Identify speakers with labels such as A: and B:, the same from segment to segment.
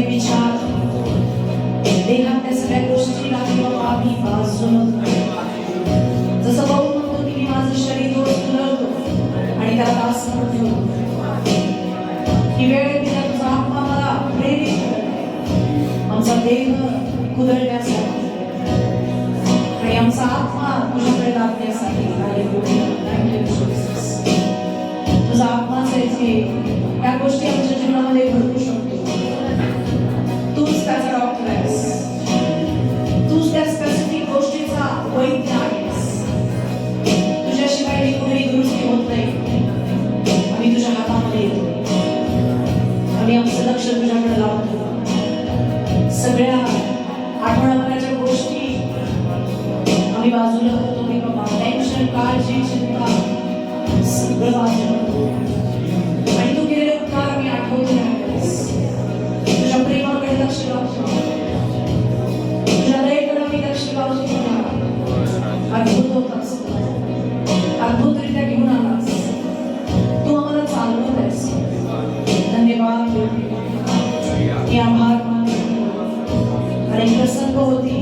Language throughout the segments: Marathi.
A: सगळे विचार देहातल्या सगळ्या गोष्टीला आम्ही बाजूला जसं भाऊ म्हणतो की मी माझं शरीर रोज तुलवतो आणि त्याला दास म्हणतो ही वेळ दिला तुझा आत्मा मला प्रेरित कर आमचा देह कुदळण्यासाठी आणि आमचा आत्मा तुझ्याकडे लागण्यासाठी तुझा आत्माच आहे जे त्या गोष्टी आमच्या जीवनामध्ये घडवू शकतो तूच त्याचा डॉक्टर आहेस तूच त्या स्पेसिफिक गोष्टीचा वैद्य आहेस तुझ्याशिवाय कुठेही दुरुस्ती होत नाही आम्ही तुझ्या हातामध्ये येतो आम्ही आमचं लक्ष तुझ्याकडे लावतो सगळ्या आठवड्याभराच्या गोष्टी आम्ही बाजूला करतो मी बाबा टेन्शन काळजी चिंता सगळं बाजूला आणि तू केलेले उपकार आम्ही आठवतो तुझ्या प्रेमाकडे लक्ष लावतो तुझ्या दयेकडे आम्ही लक्ष लावतो अद्भुत होतास अद्भुतरित्या घेऊन आलास तू आम्हाला चालवत आहेस धन्यवाद मी आभार आणि प्रसंग होती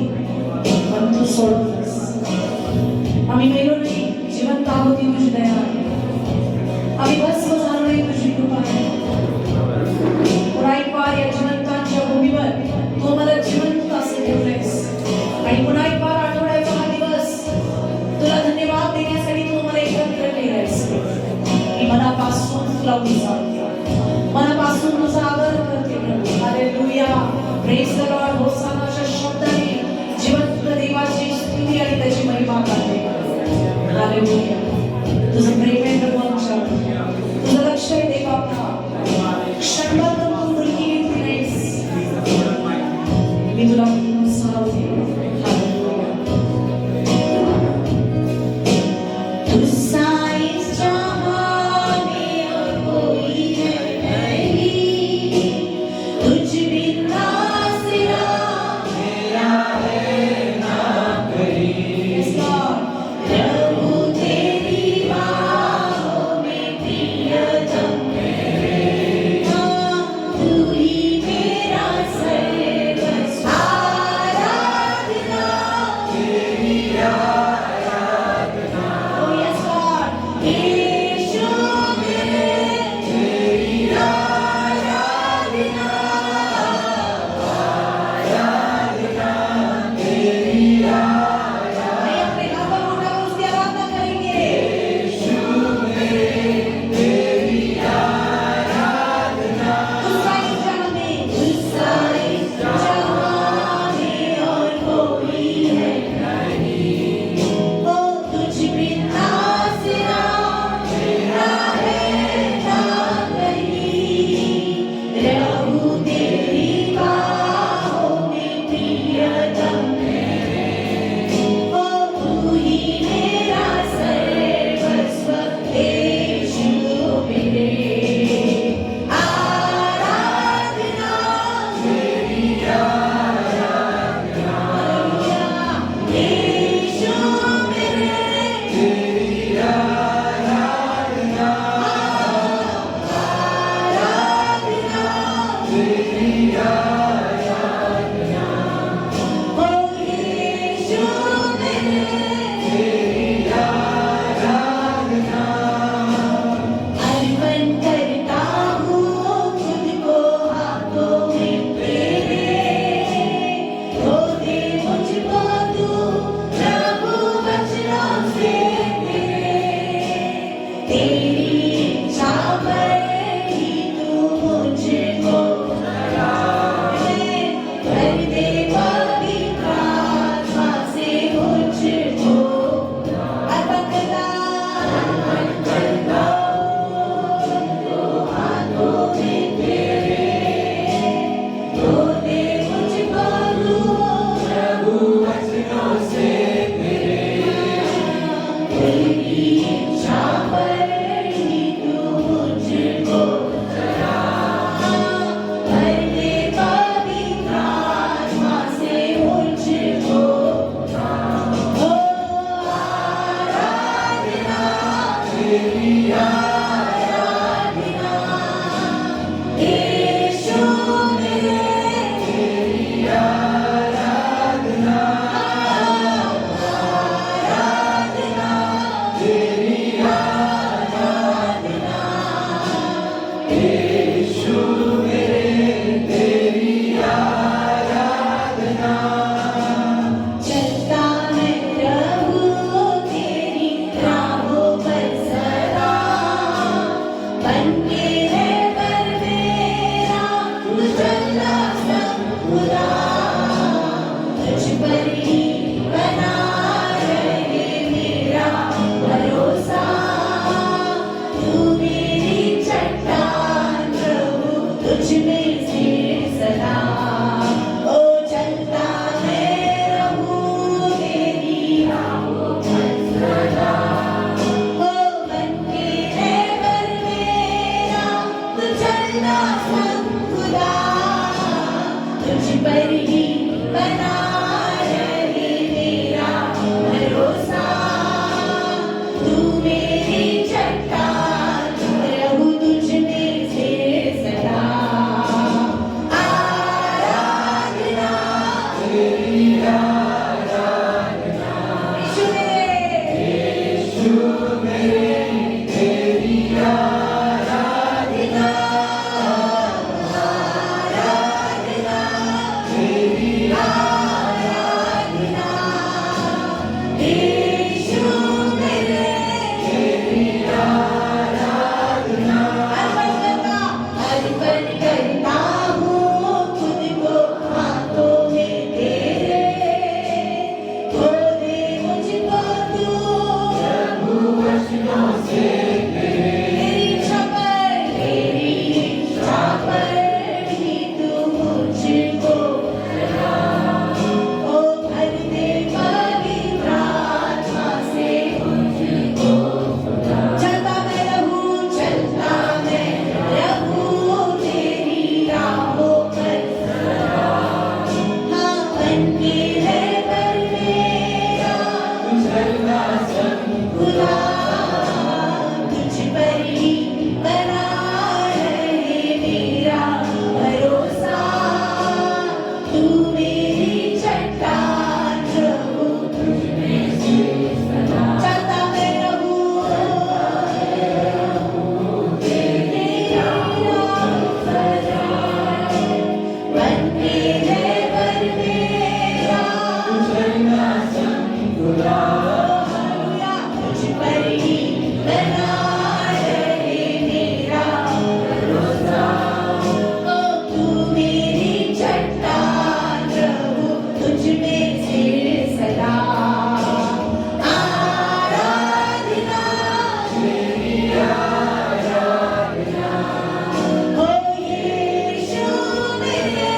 A: पण तू सोडवलंस आम्ही मेलो नाही जिवंत आहोत तुझी दया आहे आम्ही भस्म झालो नाही तुझी कृपा आहे पुन्हा एक वार या जिवंतांच्या भूमीवर तू मला जिवंत असे ठेवलेस आणि पुन्हा एक वार आठवड्याचा हा दिवस तुला धन्यवाद देण्यासाठी तू मला एकत्र केलेस मी मनापासून तुला उजाळते मनापासून तुझा आदर करते हालेलुया प्रेज द लॉर्ड होसाना अशा शब्दाने जिवंत देवाची स्तुती आणि त्याची महिमा करते हालेलुया तुझं प्रेम आहे प्रभू आमच्यावर तुझं लक्ष आहे देवा क्षणभर तू मुलगी घेतली नाहीस मी तुला सरावते
B: प्रभु तेरे
A: तुझ पर ही बना रहे मेरा भरोसा। तू मेरी चट्टान, रहूं तुझ में फिर सदा। आराधना तेरी आराधना, यीशु मेरे तेरी आराधना। आराधना तेरी आराधना, यीशु मेरे तेरी आराधना। अर्पण करता हूँ खुद को हाथों में तेरे। खो दे मुझको तू प्रभु वचनों से तेरी इच्छा पर ही तू मुझको चला। ओ भर दे पवित्र आत्मा से मुझको खुदा। चलता मैं रहूं तेरी राहों पर सदा। हाँ बनके रहबर मेरा गुजरना संग खुदा। तुझ पर ही बना रहे मेरा भरोसा। तू मेरी चट्टान, रहूं तुझ में फिर सदा। चलता मैं रहूं तेरी राह सदा। बनके रहबर मेरा गुजरना संग खुदा। तुझ पर ही बना रहे मेरा भरोसा। ओ तू मेरी चट्टान, रहूं तुझ में फिर सदा। आराधना तेरी आराधना, ओ यीशु मेरे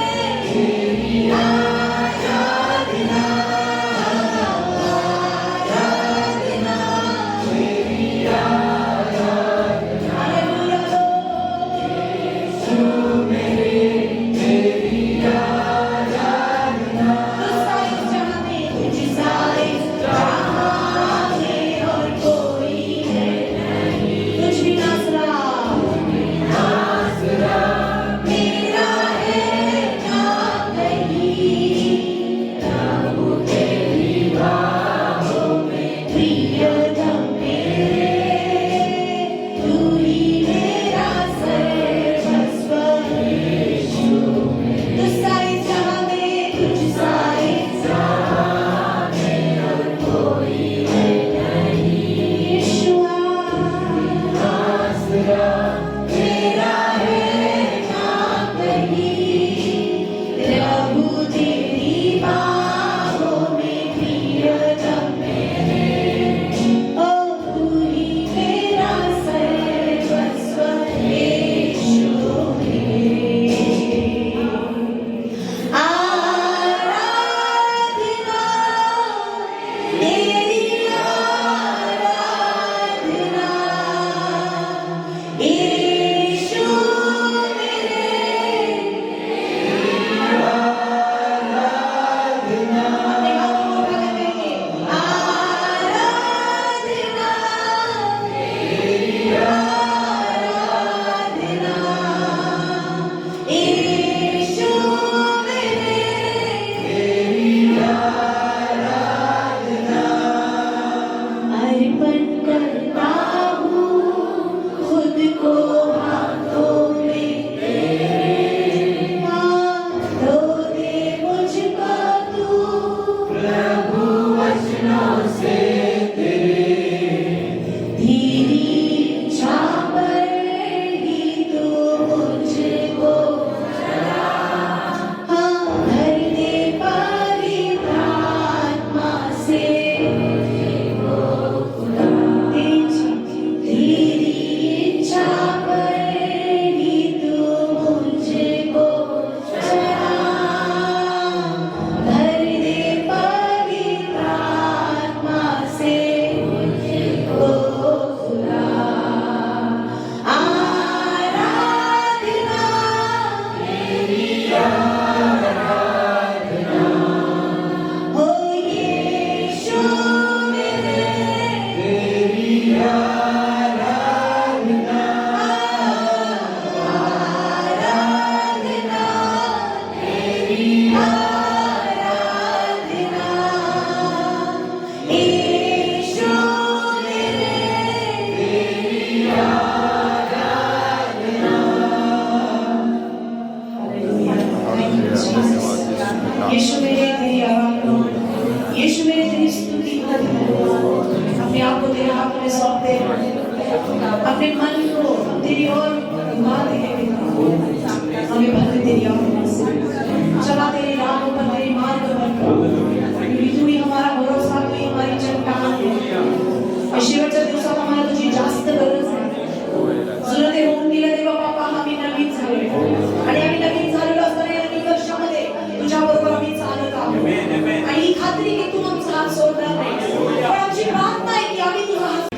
A: यीशु मेरे तेरी आराधना, यीशु मेरे तेरी स्तुति अपने आप को तेरे हाथ में सौंपते, अपने मन को तेरी ओर घुमाते हैं पिता, हमें भर तेरी आत्मा से, चला तेरी राहों पर, तेरी मार्ग पर, क्योंकि तू ही हमारा भरोसा, तू ही हमारी चट्टान है। शेवटच्या दिवसात आम्हाला तुझी जास्त गरज आहे, जुने होऊन गेले देवा बापा, आम्ही नवीन झालो आणि आम्ही नवीन झालेलो असताना या नवीन वर्षामध्ये तुझ्या बरोबर आम्ही चालत आहोत आणि ही खात्री की तू आमचा हात सोडणार नाही, पण आमची प्रार्थना आहे की आम्ही तुझा हात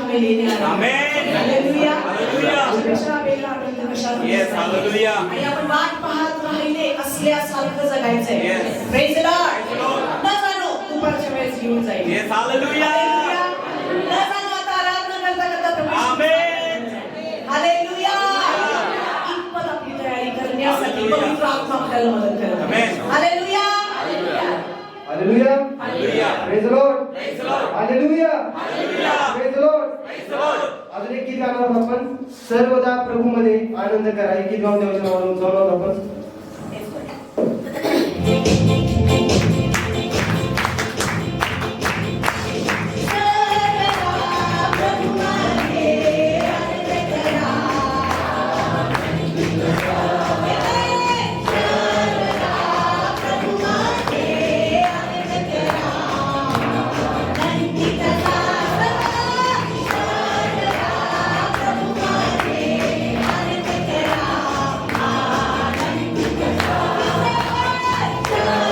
A: हमें लेने आए
B: आमेन.
A: Hallelujah
B: hallelujah.
A: त्यापेक्षा वेगळा आनंद कशात
B: Yes,
A: नसतो.
B: hallelujah.
A: आणि आपण वाट पाहत राहिले असल्यासारखं जगायचंय
B: Yes.
A: Praise the Lord
B: Praise the Lord.
A: न जाणो दुपारच्या वेळेस घेऊन जाईल
B: Yes, hallelujah.
A: हालेलुया. न जाणो आता आराधना करता करता प्रवेश
B: Amen.
A: हालेलुया इतपत आपली तयारी करण्यासाठी
B: हालेलुया.
A: पवित्र आत्मा आपल्याला मदत करत
B: Amen.
A: Hallelujah
C: hallelujah.
B: Hallelujah.
C: Praise the Lord.
B: Praise the Lord.
C: Hallelujah.
B: Hallelujah.
C: Praise the Lord.
B: Praise the Lord.
C: अजून एक गीत गाणार आहोत आपण सर्वदा प्रभूमध्ये आनंद करा हे गीत गाऊन देवाच्या नावाने उंचावणार आहोत आपण
A: सर्वदा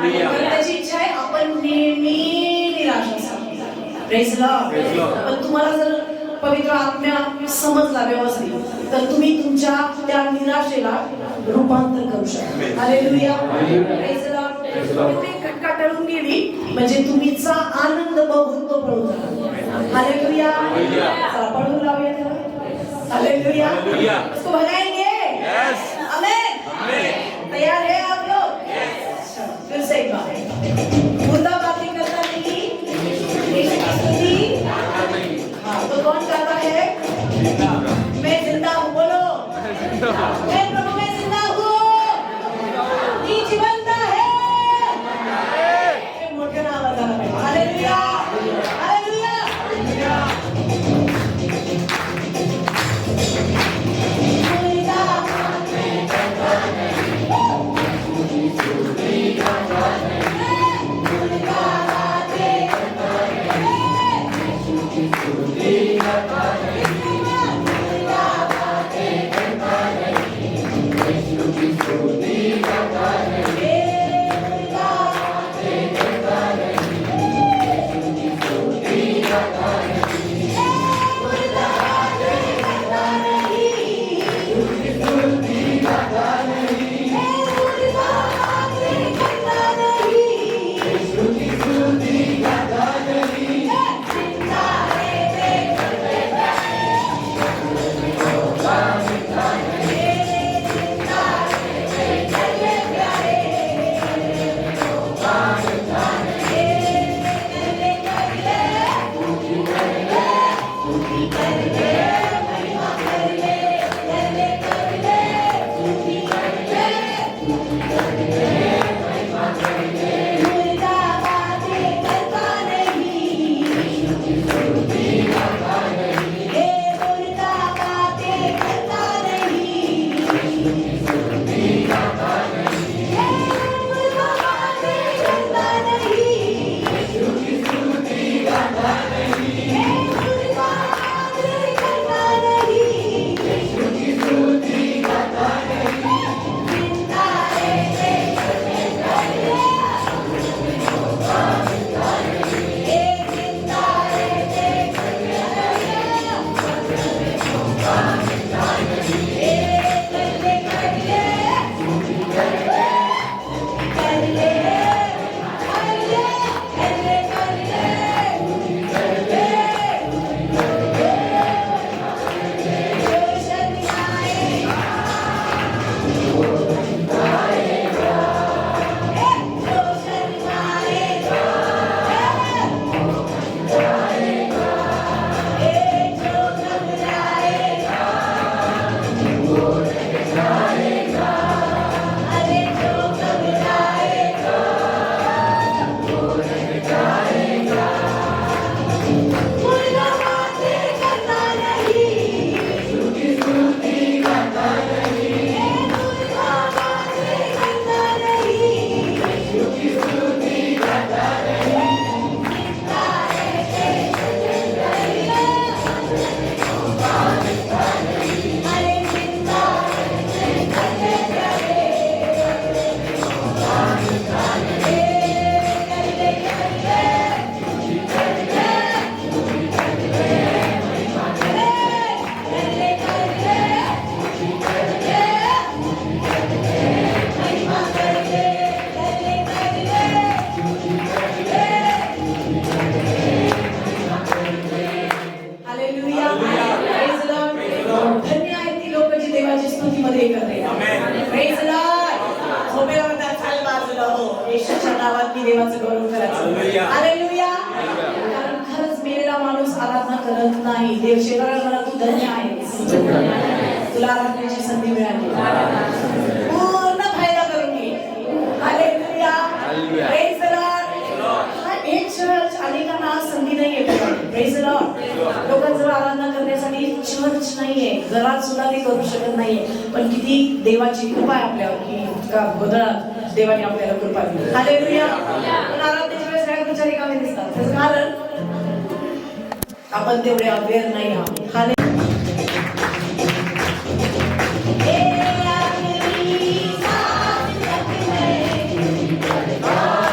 B: हालेलुया.
A: कारण त्याची इच्छा आहे आपण नेहमी निराश असावं. Praise the Lord.
B: Praise the Lord.
A: पण तुम्हाला जर पवित्र आत्म्या समजला व्यवस्थित तर तुम्ही तुमच्या त्या निराशेला रूपांतर करू शकता.
B: Amen.
A: Hallelujah.
B: Hallelujah.
A: Praise the Lord.
B: Praise the Lord.
A: तेवढी घटका टळून गेली म्हणजे तुम्हीचा आनंद बघून तो पळून जाणार. हालेलुया.
B: Hallelujah.
A: चला पळून लावूया त्याला. हालेलुया.
B: Hallelujah.
A: उसको भगाएंगे.
B: Yes.
A: आमेन.
B: Amen.
A: तैयार है आप लोग? फिर से एक बार मुर्दा बातें करता नहीं, यीशु की स्तुति। हाँ, तो कौन करता है? मैं जिंदा हूँ, बोलो। मैं प्रभु में जिंदा हूँ। ये जीवंत है। मोठ्या आवाजाने बोला. हालेलुया. हालेलुया. देवाचं गौरव करायचं.
B: Hallelujah.
A: हालेलुया. कारण खरंच मेलेला माणूस आराधना करत नाही. देव शेजाऱ्याला म्हणा तू धन्य आहेस. तुला आराधनेची संधी मिळाली. पूर्ण फायदा करून घे. Hallelujah.
B: Hallelujah.
A: Praise the Lord. हा एक चर्च अनेकांना आज संधी नाहीये. Praise the Lord. लोकांजवळ आराधना करण्यासाठी चर्च नाहीये. घरात सुद्धा ते करू शकत नाहीये. पण किती देवाची कृपा आहे आपल्यावर की का गोंधळात देवाने आपल्याला कृपा दिली. हालेलुया. पण आराधनेच्या वेळेस काय विचार रिकामे दिसतात. त्याचं कारण आपण तेवढे अवेअर नाही आहोत. हालेलुया.
D: Oh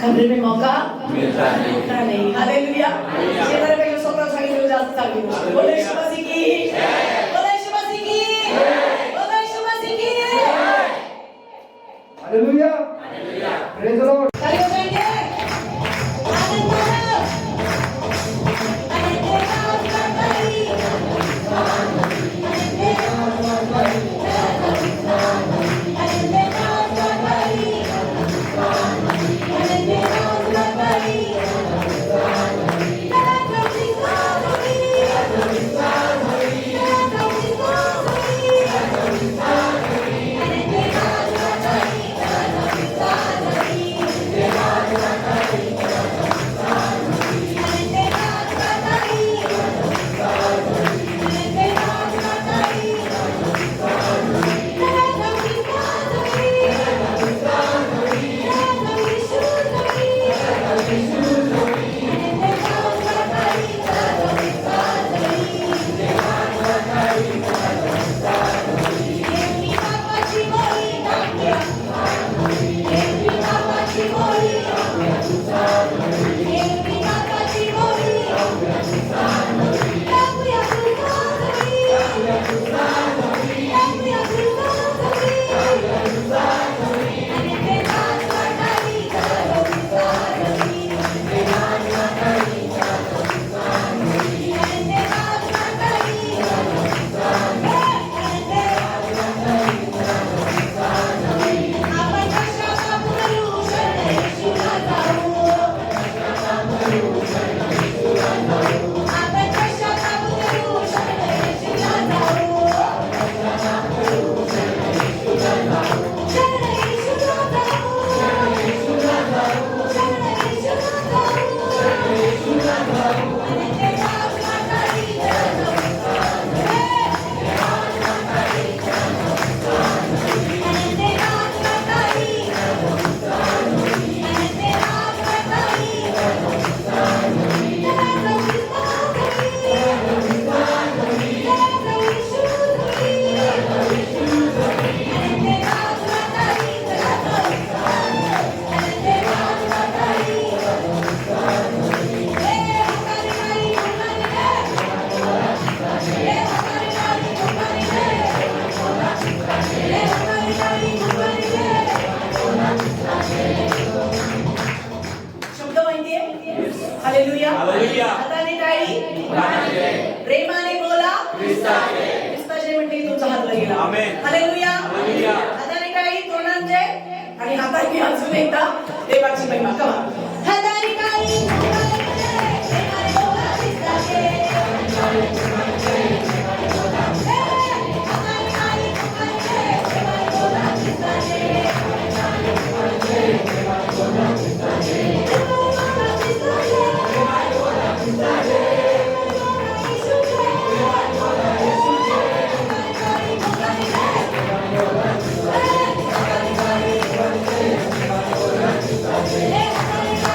A: खबरी में मौका
B: मिलता नहीं।
A: मिलता नहीं। हालेलुया। शेजाऱ्यापेक्षा स्वतः सांगितलं जास्त चांगली गोष्ट. बोला येशू मसीह की बोला येशू मसीह की बोला येशू मसीह की
C: हालेलुया. Praise the Lord.
A: ताली बजाएंगे. आनंद मानो. आनंद मानो करताई. आनंद मानो करताई. आनंद मानो करताई. आनंद मानो करताई. शब्द माहितीये? हालेलुया.
B: हालेलुया.
A: हाताने टाळी. प्रेमाने बोला. ख्रिस्ताचे म्हणजे तुमचा हात वर गेला.
B: आमेन.
A: हालेलुया.
B: हालेलुया.
A: हाताने टाळी तोंडांचे आणि हाताने अजून एकदा देवाची महिमा. कमा. हाताने टाळी प्रेमाने बोला ख्रिस्ताचे. हाताने टाळी प्रेमाने बोला ख्रिस्ताचे. Hey!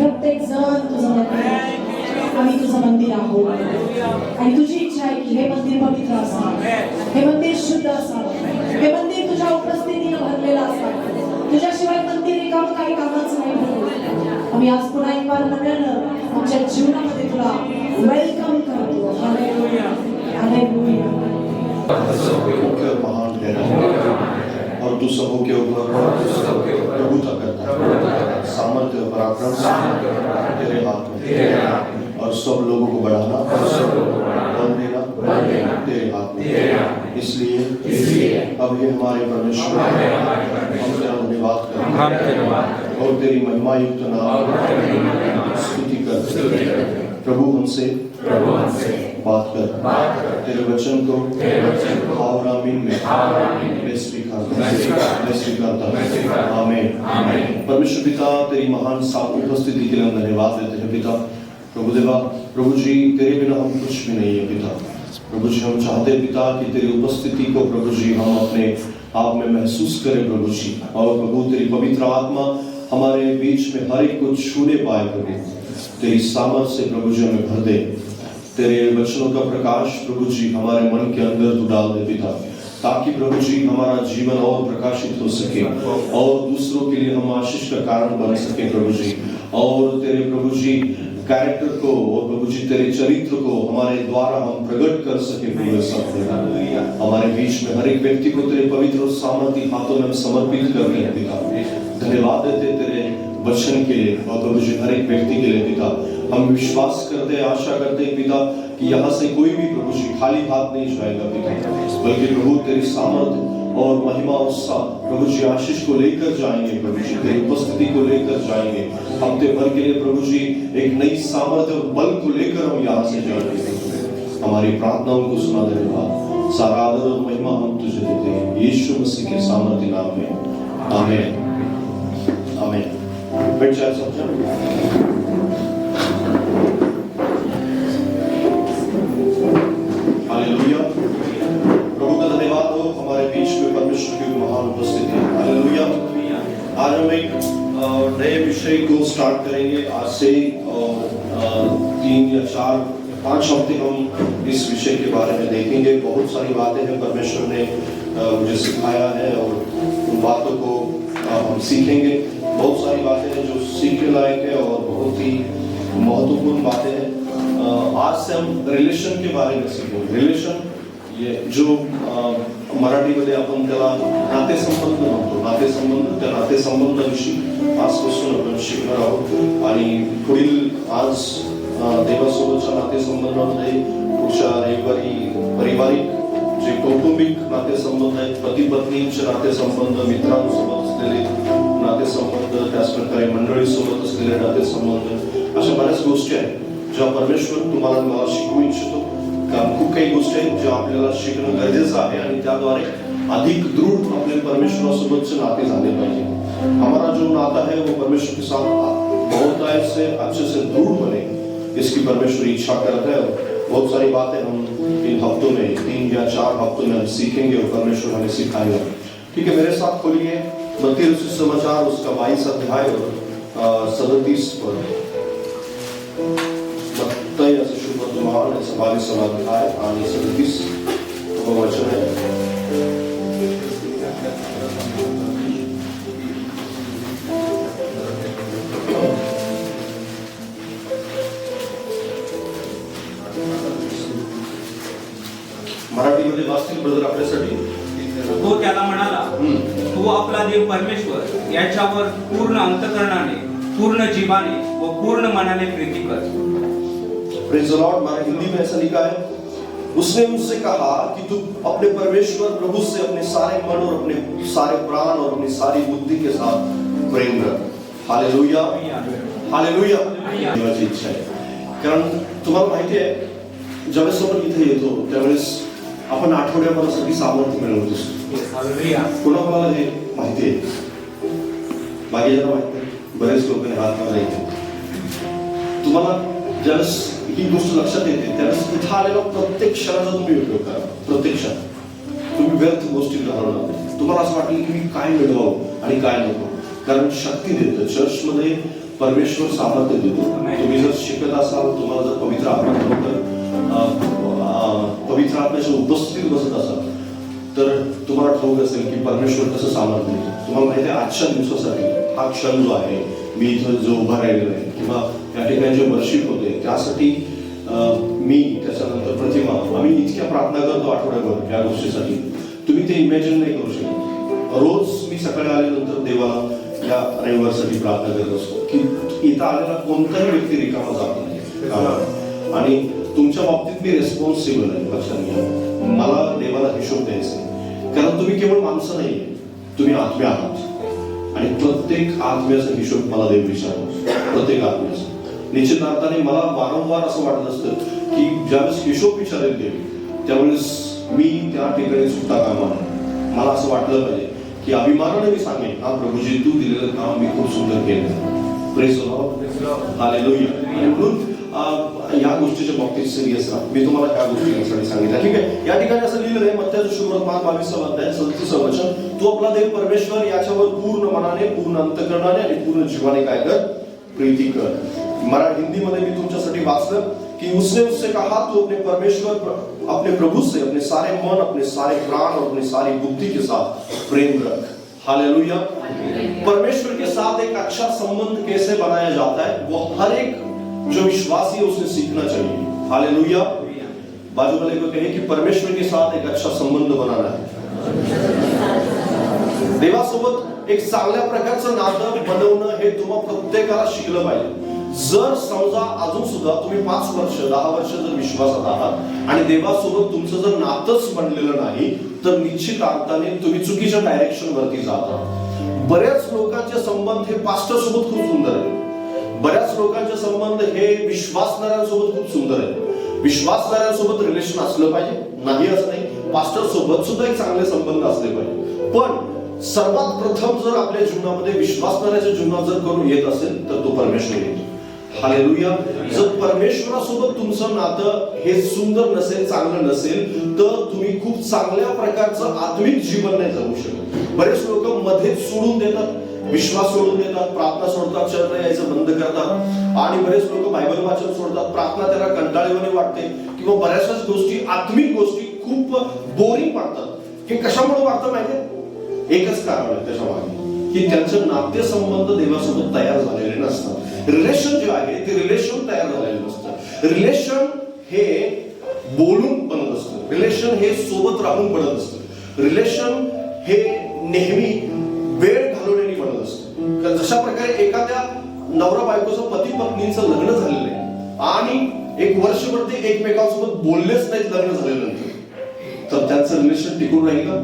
A: प्रत्येक जण तुझं मंदिर, आम्ही तुझं मंदिर आहोत आणि तुझी इच्छा आहे की हे मंदिर पवित्र असावं, हे मंदिर शुद्ध असावं, हे मंदिर तुझ्या उपस्थितीने भरलेलं असावं. तुझ्याशिवाय मंदिर रिकामं काही कामाचं नाही प्रभू. आम्ही आज पुन्हा एक बार नव्यानं आमच्या जीवनामध्ये तुला वेलकम करतो. Hallelujah, hallelujah.
D: महान है और तू सबों के ऊपर प्रभुता करता है. सामर्थ्य और पराक्रम तेरे हाथ में और सब लोगों को बढ़ाना बल देना तेरे हाथ में. इसलिए अब ये हमारे परमेश्वर हम तेरा धन्यवाद करते और तेरी महिमा युक्त नाम स्तुति करते. प्रभु हमसे बात कर, तेरे वचन को और आमीन में मैं स्वीकारता हूं. आमीन. परमेश्वर पिता, तेरी महान साफ उपस्थिति के लिए हम धन्यवाद देते हैं पिता. प्रभु देवा, प्रभु जी, तेरे बिना हम कुछ भी नहीं है पिता. प्रभु जी, हम चाहते हैं पिता कि तेरी उपस्थिति को प्रभु जी हम अपने आप में महसूस करें प्रभु जी. और प्रभु तेरी पवित्र आत्मा हमारे बीच में हर एक को छूने पाए प्रभु. तेरी सामर्थ से प्रभु जी हमें भर दे. तेरे वचनों का प्रकाश प्रभु जी हमारे मन के अंदर तू डाल दे पिता, ताकि प्रभु जी हमारा जीवन और प्रकाशित हो सके और दूसरों के लिए हम आशीष का कारण बन सके प्रभु जी. और तेरे प्रभु जी कैरेक्टर को और प्रभु जी तेरे चरित्र को हमारे द्वारा हम प्रकट कर सके पूरे सब. हमारे बीच में हर एक व्यक्ति को तेरे पवित्र और सामर्थ्य हाथों में हम समर्पित करते हैं पिता. धन्यवाद देते तेरे वचन के लिए और प्रभु जी हर एक व्यक्ति के लिए पिता. हम विश्वास करते, आशा करते पिता कि यहाँ से कोई भी प्रभु जी खाली हाथ नहीं जाएगा पिता, बल्कि प्रभु तेरी सामर्थ और महिमा उत्साह प्रभु जी आशीष को लेकर जाएंगे प्रभु जी, तेरी उपस्थिति को लेकर जाएंगे. हफ्ते भर के लिए प्रभु जी एक नई सामर्थ्य और बल को लेकर हम यहाँ से जाएंगे. हमारी प्रार्थनाओं को सुना देने बाद सारा आदर और महिमा हम तुझे देते हैं यीशु मसीह के सामर्थ्य नाम में. आमीन. आमीन. बैठ जाए सब जन. हालेलुया. प्रभु का धन्यवाद हो हमारे बीच में परमेश्वर की महान उपस्थिति. हालेलुया. आज हम एक नए विषय को स्टार्ट करेंगे. आज से 3 या 4 5 हफ्ते हम इस विषय के बारे में देखेंगे. बहुत सारी बातें हैं परमेश्वर ने मुझे सिखाया है और उन बातों को हम सीखेंगे. बहुत सारी बातें हैं जो सीखने लायक है और बहुत ही महत्वपूर्ण बातें हैं. आज से हम रिलेशन के बारे में सीखेंगे. रिलेशन ये जो मराठीमध्ये आपण त्याला नातेसंबंध म्हणतो. नातेसंबंध, त्या नातेसंबंधाविषयी आजपासून आपण शिकणार आहोत. आणि पुढील आज देवासोबतच्या नातेसंबंधामध्ये पुढच्या रविवारी पारिवारिक जे कौटुंबिक नातेसंबंध आहेत, पती पत्नींचे नातेसंबंध, मित्रांसोबत असलेले नातेसंबंध, त्याच प्रकारे मंडळीसोबत असलेले नातेसंबंध, अशा बऱ्याच गोष्टी आहेत ज्या परमेश्वर तुम्हाला मला शिकवू इच्छितो. खूप काही गोष्टी आहेत ज्या आपल्याला शिकणं गरजेचं आहे आणि त्याद्वारे अधिक दृढ आपले परमेश्वरासोबतचे नाते झाले पाहिजे. हमारा जो नाता है वो परमेश्वर के साथ बहुत ऐसे अच्छे से दृढ़ बने, इसकी परमेश्वर इच्छा करता है. बहुत सारी बातें हम इन हफ्तों में 3 या 4 हफ्तों में हम सीखेंगे और परमेश्वर हमें सिखाएगा. ठीक है, मेरे साथ खोलिए मत्ती रचित समाचार उसका 22 अध्याय और 37 पद. मत्ती ऐसे शुभ वर्तमान 22 अध्याय आणि 37 वचन है. मराठीमध्ये वाचतील ब्रदर आपल्यासाठी.
B: तो त्याला म्हणाला, तू आपला देव परमेश्वर याच्यावर पूर्ण अंतःकरणाने, पूर्ण जीवाने व पूर्ण मनाने प्रीती कर.
D: Praise the Lord. हमारे हिंदी में ऐसा लिखा है, उसने उनसे कहा कि तू अपने परमेश्वर प्रभु से अपने सारे मन और अपने सारे प्राण और अपनी सारी बुद्धि के साथ प्रेम कर. हालेलुया. हालेलुया. देवाची इच्छा आहे. कारण तुम्हाला माहिती आहे ज्यावेळेस आपण इथे येतो त्यावेळेस आपण आठवड्याभरासाठी सामर्थ्य मिळवत असतो. कोणाकोणाला हे माहिती आहे? बाकीच्या माहिती आहे. बरेच लोक हात मारायचे. तुम्हाला ज्यावेळेस ही गोष्ट लक्षात येते त्यावेळेस इथं आलेला प्रत्येक क्षणाचा तुम्ही उपयोग करा. प्रत्येक क्षण तुम्ही व्यर्थ गोष्टी घालवणार नाही. तुम्हाला असं वाटेल की मी काय मिळवावं आणि काय नको, कारण शक्ती देतं. चर्चमध्ये परमेश्वर सामर्थ्य देतो. तुम्ही जर शिकत असाल, तुम्हाला जर पवित्र आत्म्याच्या उपस्थितीत बसत असाल, तर तुम्हाला ठाऊक असेल की परमेश्वर कसं सामर्थ्य देतो. तुम्हाला माहिती आहे, आजच्या दिवसासाठी हा क्षण जो आहे, मी इथं जो उभा राहिलेला आहे किंवा या ठिकाणी जे वर्शिप होते, त्यासाठी मी, त्याच्यानंतर प्रतिमा, आम्ही इतक्या प्रार्थना करतो आठवड्याभर या गोष्टीसाठी. तुम्ही ते इमॅजिन नाही करू शकत. रोज मी सकाळी आल्यानंतर देवाला या रविवारसाठी प्रार्थना करत असतो की इथं आलेला कोणताही व्यक्ती रिकामा जात नाही. आणि तुमच्या बाबतीत मी रेस्पॉन्सिबल आहे, लक्षात घ्या. मला देवाला हिशोब द्यायचा आहे, कारण तुम्ही केवळ माणसं नाही, तुम्ही आत्म्या आहात. आणि प्रत्येक आत्म्याचा हिशोब मला देव विचारतो, प्रत्येक आत्म्याचा. निश्चित अर्थाने मला वारंवार असं वाटत असतं की ज्यावेळेस हिशोब विचारेल देव, त्यावेळेस मी त्या ठिकाणी चुकता कामा नये. मला असं वाटलं पाहिजे की अभिमानाने मी सांगेन, हा प्रभूजी, तू दिलेलं काम मी खूप सुंदर केलं. Praise the Lord, hallelujah. आणि म्हणून या गोष्टीच्या बाबतीत सिरियस राहा. मी तुम्हाला ह्या गोष्टीसाठी सांगितलं, ठीक आहे. या ठिकाणी असं लिहिलेलं आहे, मत्थ्याचं सुवर्तमान 22 अध्याय 37 वचन, तू आपला देव परमेश्वर याच्यावर पूर्ण मनाने, पूर्ण अंतःकरणाने आणि पूर्ण जीवाने काय कर, प्रीती कर. हिंदीमध्ये मी तुमच्यासाठी वाचलं कि उसने कहा, तू अपने परमेश्वर, अपने प्रभु से अपने सारे मन, अपने सारे प्राण और अपनी सारी बुद्धि के साथ प्रेम रख. हालेलुया. परमेश्वर के साथ एक अच्छा संबंध कैसे बनाया जाता है, वो हर एक जो विश्वासी है उसने सीखना चाहिए. हालेलुया. बाजू वाले को कहे कि परमेश्वर के साथ एक अच्छा संबंध बनाना है. देवासोबत एक चांगल्या प्रकारचं नातं बनवणं हे तुम्हा प्रत्येकाला शिकलं पाहिजे. जर समजा अजून सुद्धा तुम्ही 5 वर्ष 10 वर्ष जर विश्वासात आहात आणि देवासोबत तुमचं जर नातंच बनलेलं नाही, तर निश्चित अर्थाने तुम्ही चुकीच्या डायरेक्शन वरती जाता. बऱ्याच लोकांचे संबंध हे पास्टर सोबत खूप सुंदर आहे. बऱ्याच लोकांचे संबंध हे विश्वासणाऱ्यांसोबत खूप सुंदर आहे. विश्वासणाऱ्यांसोबत रिलेशन असलं पाहिजे, नाही असं नाही. पास्टर सोबत सुद्धा एक चांगले संबंध असले पाहिजे. पण सर्वात प्रथम जर आपल्या जीवनामध्ये विश्वासणाऱ्याच्या जीवनात जर करून येत असेल, तर तो परमेश्वर येतो. हालेलुया. जर परमेश्वरासोबत तुमचं नातं हे सुंदर नसेल, चांगलं नसेल, तर तुम्ही खूप चांगल्या प्रकारचं आत्मिक जीवन नाही जगू शकत. बरेच लोक मध्येच सोडून देतात, विश्वास सोडून देतात, प्रार्थना सोडतात, चर्चा यायचं बंद करतात. आणि बरेच लोक बायबल वाचन सोडतात, प्रार्थना त्यांना कंटाळवाणी वाटते, किंवा बऱ्याचशाच गोष्टी, आत्मिक गोष्टी खूप बोरिंग वाटतात. हे कशामुळे वाटतं माहितीये? एकच कारण आहे त्याच्या मागे, की त्यांचं नातेसंबंध देवासोबत तयार झालेले नसतात. रिलेशन जे आहे ते रिलेशन तयार झालेलं नसतं. रिलेशन हे बोलून बनत असतं, रिलेशन हे सोबत राहून बनत असतं, रिलेशन हे नेहमी वेळ घालवण्याने बनत असतं. जशा प्रकारे एखाद्या नवरा बायकोचं पती पत्नीचं लग्न झालेलं आहे आणि 1 वर्षभर ते एकमेकांसोबत बोललेच नाहीत लग्न झाल्यानंतर, तर त्यांचं रिलेशन टिकून राहील का?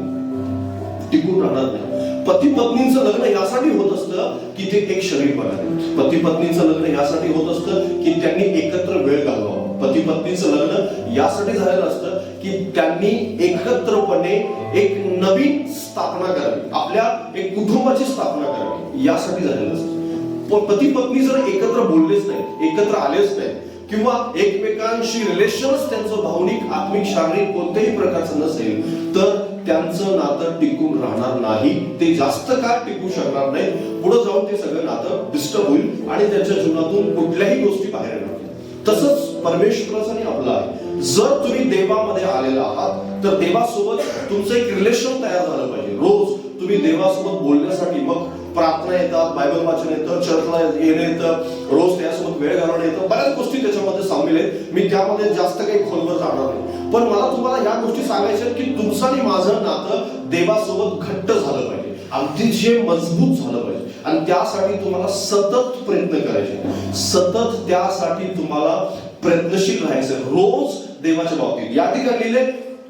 D: टिकून राहणार नाही. पती पत्नीचं लग्न यासाठी होत असतं की ते एक शरीर बनावे. पती पत्नीचं लग्न यासाठी होत असतं की त्यांनी एकत्र वेळ घालवावा. पती पत्नीचं लग्न यासाठी झालेलं असतं की त्यांनी एकत्रपणे एक नवीन स्थापना करावी, आपल्या एक कुटुंबाची स्थापना करावी, यासाठी झालेलं असतं. पती पत्नी जर एकत्र बोललेच नाही, एकत्र आलेच नाही, किंवा एकमेकांशी रिलेशनच त्यांचं भावनिक, आत्मिक, शारीरिक कोणत्याही प्रकारचं नसेल, तर त्यांचं नातं टिकून राहणार नाही. ते जास्त काळ टिकू शकणार नाही. पुढे जाऊन ते सगळं नातं डिस्टर्ब होईल आणि त्यांच्या जीवनातून कुठल्याही गोष्टी बाहेर येणार. तसंच परमेश्वराचं आणि आपलं आहे. जर तुम्ही देवामध्ये आलेला आहात, तर देवासोबत तुमचं एक रिलेशन तयार झालं पाहिजे. रोज तुम्ही देवासोबत बोलण्यासाठी, मग प्रार्थना येतात, बायबल वाचन येतं, चर्चला येणं येतं, रोज त्यासोबत वेळ घालवणं येतं, बऱ्याच गोष्टी त्याच्यामध्ये सामील आहेत. मी त्यामध्ये जास्त काही खोलवर जाणार नाही. पण मला तुम्हाला या गोष्टी सांगायच्या की तुमचं आणि माझं नातं देवासोबत घट्ट झालं पाहिजे, अतिशय मजबूत झालं पाहिजे. आणि त्यासाठी तुम्हाला सतत प्रयत्न करायचे, सतत त्यासाठी तुम्हाला प्रयत्नशील राहायचं, रोज देवाच्या बाबतीत. या ठिकाणी लिहिले,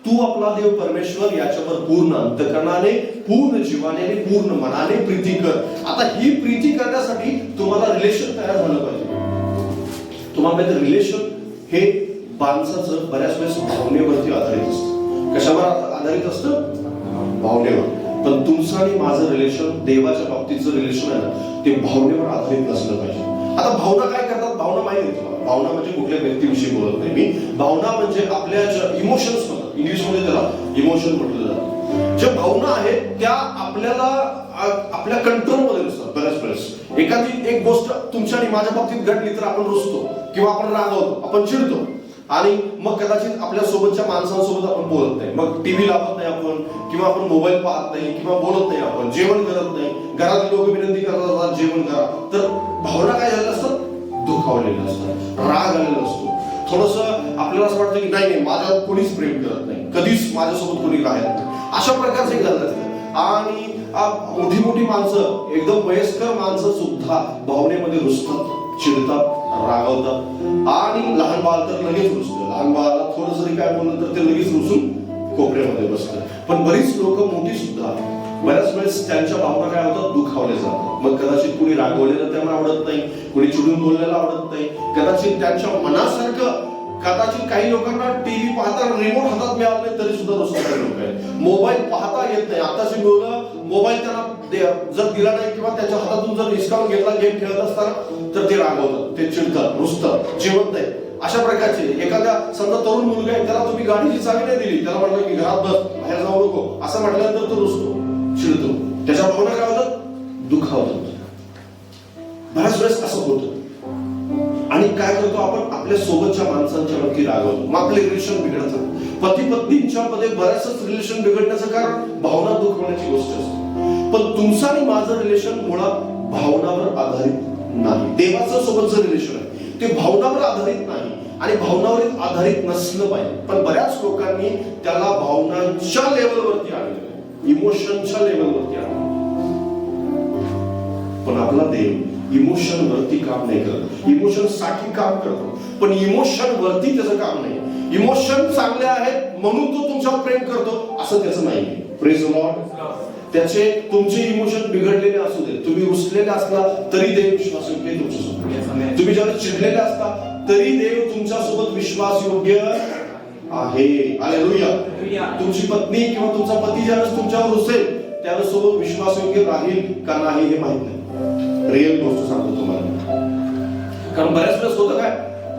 D: तू आपला देव परमेश्वर याच्यावर पूर्ण अंतःकरणाने, पूर्ण जीवाने आणि पूर्ण मनाने प्रीती कर. आता ही प्रीती करण्यासाठी तुम्हाला रिलेशन तयार झालं पाहिजे. तुम्हाला रिलेशन हे माणसाचं बऱ्याच वेळेस भावनेवरती आधारित असतं. कशावर आधारित असतं? भावनेवर. पण तुमचं आणि माझं रिलेशन, देवाच्या बाबतीतचं रिलेशन आहे ना, ते भावनेवर आधारित नसलं पाहिजे. आता भावना काय करतात? भावना माहिती आहे तुम्हाला? भावना म्हणजे कुठल्या व्यक्तीविषयी बोलत नाही मी. भावना म्हणजे आपल्या इमोशन्स म्हणतात, इंग्लिशमध्ये त्याला इमोशन म्हटलं जातं. ज्या भावना आहेत त्या आपल्याला आपल्या कंट्रोलमध्ये नसतात. बऱ्याच वेळेस एखादी एक गोष्ट तुमच्या आणि माझ्या बाबतीत घडली तर आपण रुसतो किंवा आपण रागवतो, आपण चिडतो आणि मग कदाचित आपल्या सोबतच्या माणसांसोबत आपण बोलत नाही, मग टीव्ही लावत नाही आपण, किंवा आपण मोबाईल पाहत नाही, किंवा बोलत नाही, आपण जेवण करत नाही, घरातले लोक विनंती करतात जेवण करा, तर भावना काय झाल्या असतात? दुखावलेल्या असतात, राग आलेला असतो. थोडस आपल्याला असं वाटतं की नाही माझ्यावर कोणीच प्रेम करत नाही, कधीच माझ्यासोबत कोणी राहत नाही, अशा प्रकारचे झालं असतं. आणि मोठी मोठी माणसं, एकदम वयस्कर माणसं सुद्धा भावनेमध्ये रुसतात, चिडतात, रागवतात. आणि लहान बाळ तर लगेच रुसतं, लहान बाळाला थोडं जरी काय बोललं तर ते लगेच रुसून कोपऱ्यामध्ये बसतं. पण बरीच लोक मोठी सुद्धा बऱ्याच वेळेस त्यांच्या भावना काय होतात? दुखावल्या जातात. मग कदाचित कुणी रागवलेलं त्यांना आवडत नाही, कुणी चिडून बोललेलं आवडत नाही, कदाचित त्यांच्या मनासारखं, कदाचित काही लोकांना टीव्ही पाहता रिमोट हातात मिळाला नाही तरी सुद्धा रुसणारे लोक आहेत. मोबाईल पाहता येत नाही, आताची मुलं मोबाईल त्यांना जर दिला नाही किंवा त्याच्या हातातून जर हिसकावून घेतला गेम खेळत असताना तर ते रागवतात, ते चिडतात, रुसतात, जेवत नाही. अशा प्रकारचे एखाद्या समजा तरुण मुलगा आहे, त्याला तुम्ही गाडीची चावी नाही दिली, त्याला म्हटलं की घरात बस, बाहेर जाऊ नको असं म्हटल्यानंतर तो रुसतो, चिडतो, त्याच्या भावना काय होतात? दुखावतात. बऱ्याच वेळेस असं होतं. आणि काय करतो आपण? आपल्या सोबतच्या माणसांच्या वरती रागवतो, मग आपले रिलेशन बिघडतात. पती पत्नींच्या मध्ये बऱ्याचच रिलेशन बिघडण्याचं कारण भावना दुखवण्याची गोष्ट असते. पण तुमचं आणि माझं रिलेशन मुळात भावनावर आधारित नाही. देवाचं सोबतचं रिलेशन आहे ते भावनावर आधारित नाही आणि भावनावर आधारित नसलं पाहिजे. पण बऱ्याच लोकांनी त्याला भावनांच्या लेवलवरती आणलं, इमोशनच्या लेवलवरती आणलं. पण आपला देव इमोशन वरती काम नाही करत, इमोशन साठी काम करतो, पण इमोशन वरती त्याचं काम नाही. इमोशन चांगले आहेत म्हणून तो तुमच्यावर प्रेम करतो असं त्याचं नाही. Praise the Lord. त्याचे तुमचे इमोशन बिघडलेले असू दे, तुम्ही रुसलेले असला तरी देव विश्वासयोग्य तुमच्यासोबत, तुम्ही ज्यावेळेस चिडलेले असता तरी देव तुमच्यासोबत विश्वासयोग्य आहे. हालेलुया. तुमची पत्नी किंवा तुमचा पती ज्यावेळेस तुमच्यावर रुसेल त्यावेळेस सोबत विश्वासयोग्य राहील का नाही हे माहित नाही. रिअल गोष्ट सांगतो तुम्हाला, कारण बऱ्याच वेळेस होतं काय,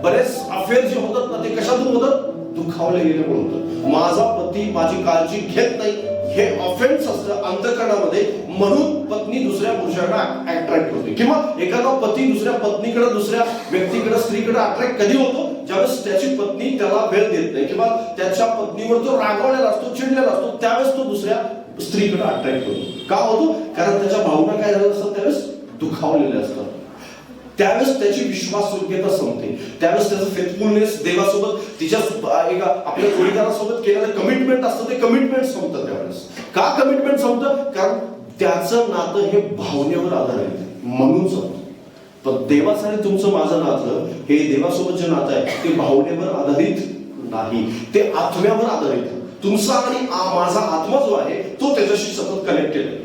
D: बरेच अफेअर जे होतात ना ते कशातून होतात? दुखावले गेल्यामुळे होतं. माझा पती माझी काळजी घेत नाही हे ऑफेन्स असतं अंतःकरणामध्ये, म्हणून पत्नी दुसऱ्या पुरुषाकडे अट्रॅक्ट होते. किंवा एखादा पती दुसऱ्या पत्नीकडे, दुसऱ्या व्यक्तीकडे, स्त्रीकडे अट्रॅक्ट कधी होतो? ज्यावेळेस त्याची पत्नी त्याला वेळ देत नाही किंवा त्याच्या पत्नीवर तो रागवलेला असतो, चिडलेला असतो, त्यावेळेस तो दुसऱ्या स्त्रीकडे अट्रॅक्ट होतो. का होतो? कारण त्याच्या भावना काय झाल्या असतात? त्यावेळेस दुखावलेले असतात. त्यावेळेस त्याची विश्वासयोग्यता संपते, त्यावेळेस त्याचं फेथफुलनेस देवासोबत, तिच्या आपल्या जोडीदारासोबत केलेलं कमिटमेंट असतं ते कमिटमेंट संपतं. त्यावेळेस का कमिटमेंट संपतं? कारण त्याचं नातं हे भावनेवर आधारित आहे म्हणून संपतं. पण देवाचं आणि तुमचं माझं नातं हे देवासोबत जे नातं आहे ते भावनेवर आधारित नाही, ते आत्म्यावर आधारित आहे. तुमचा आणि माझा आत्मा जो आहे तो त्याच्याशी सतत कनेक्टेड आहे.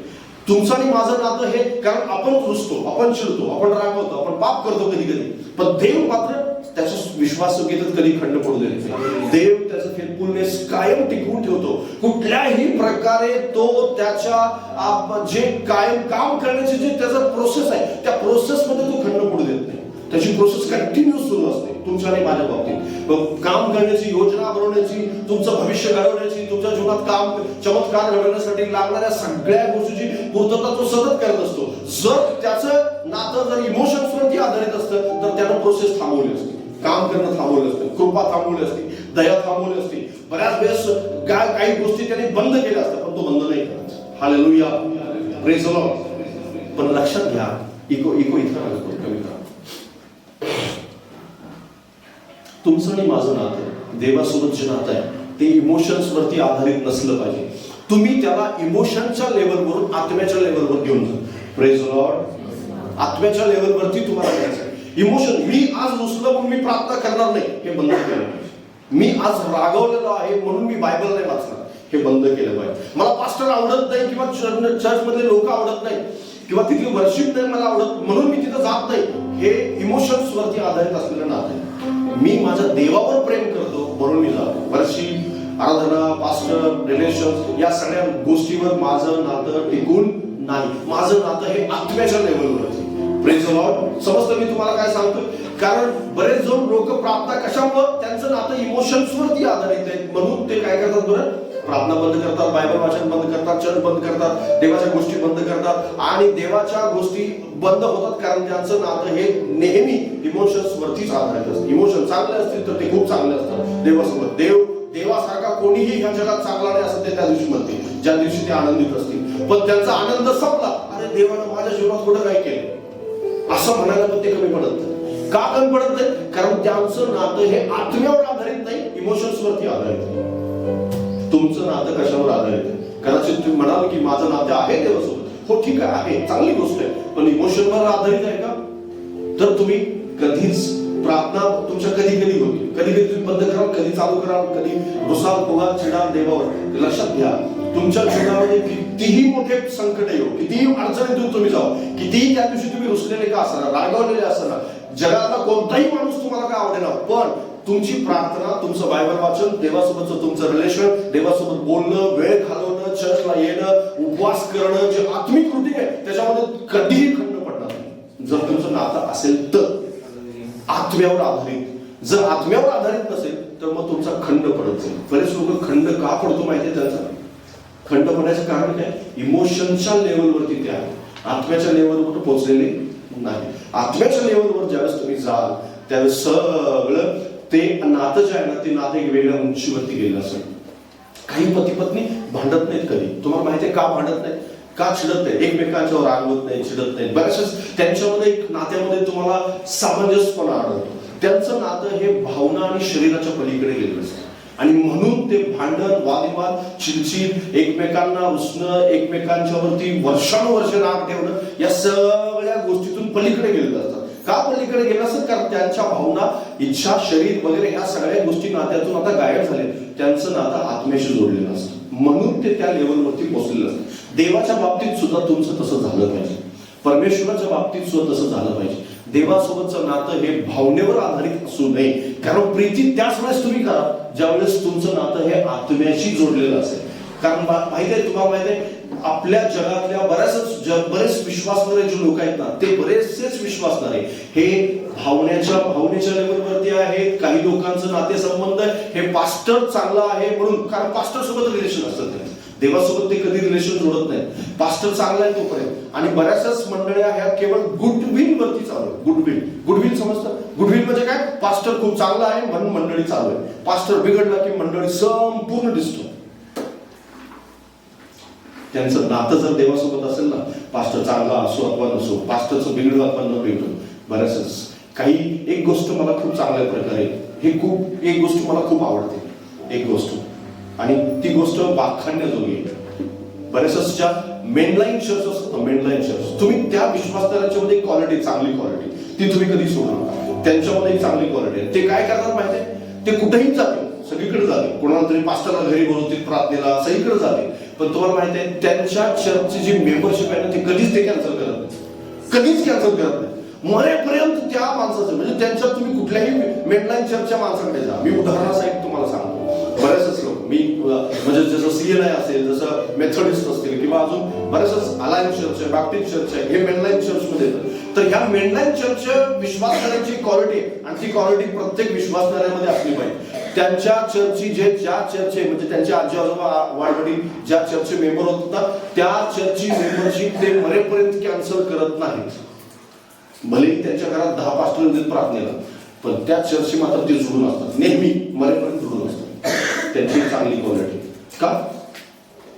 D: तुमचं आणि माझं नातं हे, कारण आपण रुसतो, आपण चिडतो, आपण रागवतो, आपण पाप करतो कधी कधी, पण देव मात्र त्याच्या विश्वासयोग्यतेत कधी खंड पडू देत नाही. देव त्याचं फेथफुलनेस कायम टिकवून ठेवतो. कुठल्याही प्रकारे तो त्याच्या जे कायम काम करण्याचे जे त्याचा प्रोसेस आहे त्या प्रोसेसमध्ये तो खंड पडू देत नाही. त्याची प्रोसेस कंटिन्यू सुरू असते तुमच्या आणि माझ्या बाबतीत. काम करण्याची, योजना बनवण्याची, तुमचं भविष्य घडवण्याची, तुमच्या जीवनात काम चमत्कार घडवण्यासाठी लागणाऱ्या सगळ्या गोष्टीची पूर्तता तो सतत करत असतो. जर त्याचं नातं जर इमोशन्सवरती आधारित असतं तर त्यानं प्रोसेस थांबवली असते, काम करणं थांबवलं असतं, कृपा थांबवली असती, दया थांबवली असती, बऱ्याच वेळेस काही गोष्टी त्याने बंद केल्या असतात, पण तो बंद नाही करत. हालेलुया. Praise the Lord. पण लक्षात घ्या, इको इथं कमी करा. तुमचं आणि माझं नातं देवासोबत जे नातं आहे ते इमोशन्स वरती आधारित नसलं पाहिजे. तुम्ही त्याला इमोशनच्या लेवलवरून आत्म्याच्या लेवलवर घेऊन जा. Praise the Lord. आत्म्याच्या लेवलवरती तुम्हाला घ्यायचं आहे. इमोशन, मी आज रुसलो म्हणून मी प्रार्थना करणार नाही, हे बंद केलं पाहिजे. मी आज रागवलेलो आहे म्हणून मी बायबल नाही वाचणार, हे बंद केलं पाहिजे. मला पास्टर आवडत नाही किंवा चर्च मध्ये लोक आवडत नाही किंवा तिथली वर्शिप नाही मला आवडत म्हणून मी तिथं जात नाही, हे इमोशन्स वरती आधारित असलेलं नातं आहे. मी माझ्या देवावर प्रेम करतो म्हणून मी जातो. वर्शिप, आराधना, पास्टर, रिलेशन या सगळ्या गोष्टीवर माझं नातं टिकून नाही. माझं नातं हे आत्म्याच्या लेवलवरती. Praise the Lord. समजतं मी तुम्हाला काय सांगतो? कारण बरेच जण लोक प्रार्थना कशामुळे, त्यांचं नातं इमोशन्स वरती आधारित आहे म्हणून ते काय करतात? बरं, प्रार्थना बंद करतात, बायबल वाचन बंद करतात, चर्च बंद करतात, देवाच्या गोष्टी बंद करतात आणि देवाच्या गोष्टी बंद होतात कारण त्यांचं नातं हे नेहमी इमोशन्स वरतीच आधारित असतं. इमोशन चांगले असतील तर ते खूप चांगले असतात देवासोबत. देवासारखा कोणीही ह्या जगात चांगला नाही असं ते त्या दिवशी म्हणते, ज्या दिवशी ते आनंदित असतील. पण त्यांचा आनंद संपला, अरे देवानं माझ्या जीवनात कुठं काय केलं असं म्हणायला पण ते कमी पडत नाही. का कमी पडत नाही? कारण त्यांचं नातं हे आत्म्यावर आधारित नाही, इमोशन्स वरती आधारित आहे. तुमचं नातं कशावर आधारित आहे? कदाचित तुम्ही म्हणाल की माझं नातं आहे देवासोबत. हो ठीक आहे, चांगली गोष्ट आहे, पण इमोशनवर आधारित आहे का? तर तुम्ही कधीच प्रार्थना तुमच्या कधी कधी होती, कधी कधी तुम्ही बंद कराल, कधी चालू कराल, कधी रुसाल, फुगाल, चिडाल देवावर. लक्षात घ्या, तुमच्या जीवनामध्ये कितीही मोठे संकट येऊ, कितीही अडचणीतून तुम्ही जाऊ, कितीही त्या दिवशी तुम्ही रुसलेले का असणार, रागावलेले असणार, जगातला कोणताही माणूस तुम्हाला काय आवडेना, पण तुमची प्रार्थना, तुमचं बायबल वाचन, देवासोबतचं तुमचं रिलेशन, देवासोबत बोलणं, वेळ घालवणं, चर्चला येणं, उपवास करणं, जे आत्मिक कृती आहे त्याच्यामध्ये कधीही खंड पडणार नाही. जर तुमचं नातं असेल तर आत्म्यावर आधारित. जर आत्म्यावर आधारित नसेल तर मग तुमचा खंड पडत जाईल. बरेच लोक खंड का पडतो माहितीये? त्यांचा खंड पडण्याचं कारण काय? इमोशनच्या लेवलवरती ते आहे, आत्म्याच्या लेवलवर पोहोचलेले नाही. आत्म्याच्या लेवलवर ज्यावेळेस तुम्ही जाल त्यावेळेस सगळं ते नातं जे आहे ना, ते नातं एक वेगळ्या उंचीवरती गेलं असेल. काही पती पत्नी भांडत नाहीत कधी. तुम्हाला माहितीये का भांडत नाही? का चिडत नाही? एकमेकांच्यावर रागवत नाही, चिडत नाही. बऱ्याचशाच त्यांच्यामध्ये एक नात्यामध्ये तुम्हाला सामंजस्यपणा आढळतो. त्यांचं नातं हे भावना आणि शरीराच्या पलीकडे गेलेलं असतं आणि म्हणून ते भांडण, वादविवाद, चिडचिड, एकमेकांना रुसणं, एकमेकांच्यावरती वर्षानुवर्ष राग ठेवणं, या सगळ्या गोष्टीतून पलीकडे गेलेलं असतात. का पलीकडे गेलं असं? कारण त्यांच्या भावना, इच्छा, शरीर वगैरे ह्या सगळ्या गोष्टी नात्यातून आता गायब झाले. त्यांचं नातं आत्म्याशी जोडलेलं असतं, म्हणून ते त्या लेवलवरती पोहोचलेलं असतं. देवाच्या बाबतीत सुद्धा तुमचं तसं झालं पाहिजे, परमेश्वराच्या बाबतीत सुद्धा तसं झालं पाहिजे. देवासोबतचं नातं हे भावनेवर आधारित असू नये, कारण प्रीती त्याच वेळेस तुम्ही करा ज्यावेळेस तुमचं नातं हे आत्म्याशी जोडलेलं असेल. कारण माहितीये, तुम्हाला माहितीये, आपल्या जगातल्या बरेच विश्वासणारे जे लोक आहेत ना, ते बरेचसेच विश्वासणारे हे भावनेच्या लेवलवरती आहेत. काही लोकांचं नातेसंबंध हे पास्टर चांगला आहे म्हणून, कारण पास्टर सोबत रिलेशन असतं त्यांचं, देवासोबत ते कधी रिलेशन जोडत नाही. पास्टर चांगला आहे तोपर्यंत. आणि बऱ्याचशाच मंडळ्या ह्या केवळ गुडविल वरती चालू आहे. गुडविल समजतं? गुडविल म्हणजे काय? पास्टर खूप चांगला आहे म्हणून मंडळी चालू आहे. पास्टर बिघडला की मंडळी संपूर्ण डिस्टर्ब. त्यांचं नातं जर देवासोबत असेल ना, पास्टर चांगला असो अथवा नसो, पास्टरचं बिघडलं अथवा न बिघडलं, बऱ्याचच काही. एक गोष्ट मला खूप चांगल्या प्रकारे एक गोष्ट मला खूप आवडते, एक गोष्ट, आणि ती गोष्ट वाखाणण्याजोगी आहे. बऱ्याचशा मेनलाईन चर्च असतात, मेनलाईन चर्च, तुम्ही त्या विश्वासदारांच्या मध्ये क्वालिटी, चांगली क्वालिटी, ती तुम्ही कधी सोडू नका. त्यांच्यामध्ये एक चांगली क्वालिटी आहे. ते काय करतात माहितीये? ते कुठेही जाते, सगळीकडे जाते, कोणाला तरी पास्टरला घरी बोलवतील प्रार्थनेला, सगळीकडे जाते. पण तुम्हाला माहिती आहे, त्यांच्या चर्चची जी मेंबरशिप आहे ना, ती कधीच ते कॅन्सल करत नाही, कधीच कॅन्सल करत नाही. मरेपर्यंत त्या माणसाचं, म्हणजे त्यांच्या तुम्ही कुठल्याही मेनलाईन चर्चच्या माणसाकडे जा. मी उदाहरणासहित तुम्हाला सांगतो, बरेचच लोक मी म्हणजे जसं CNI असेल, जसं मेथोडिस्ट असतील, किंवा अजून बरेचच अलायन्स चर्च आहे, बाप्टिस्ट चर्च आहे, हे मेनलाईन चर्चमध्ये येतात. तर ह्या मेनलाईन चर्च विश्वासणाऱ्यांची क्वालिटी, आणि ती क्वालिटी प्रत्येक विश्वासणाऱ्यामध्ये असली पाहिजे. त्यांच्या चर्चची ज्या चर्च आहे, म्हणजे त्यांचे आजी आजोबा वाढवडील ज्या चर्चचे मेंबर होतात, त्या चर्चची मेंबरशिप ते मरेपर्यंत कॅन्सल करत नाहीत. भलेही त्यांच्या घरात 10 पास्टर येतील प्रार्थनेला, पण त्या चर्चशी मात्र ते जुळून असतात, नेहमी मरेपर्यंत जुळून असतात. त्यांची चांगली क्वालिटी. का?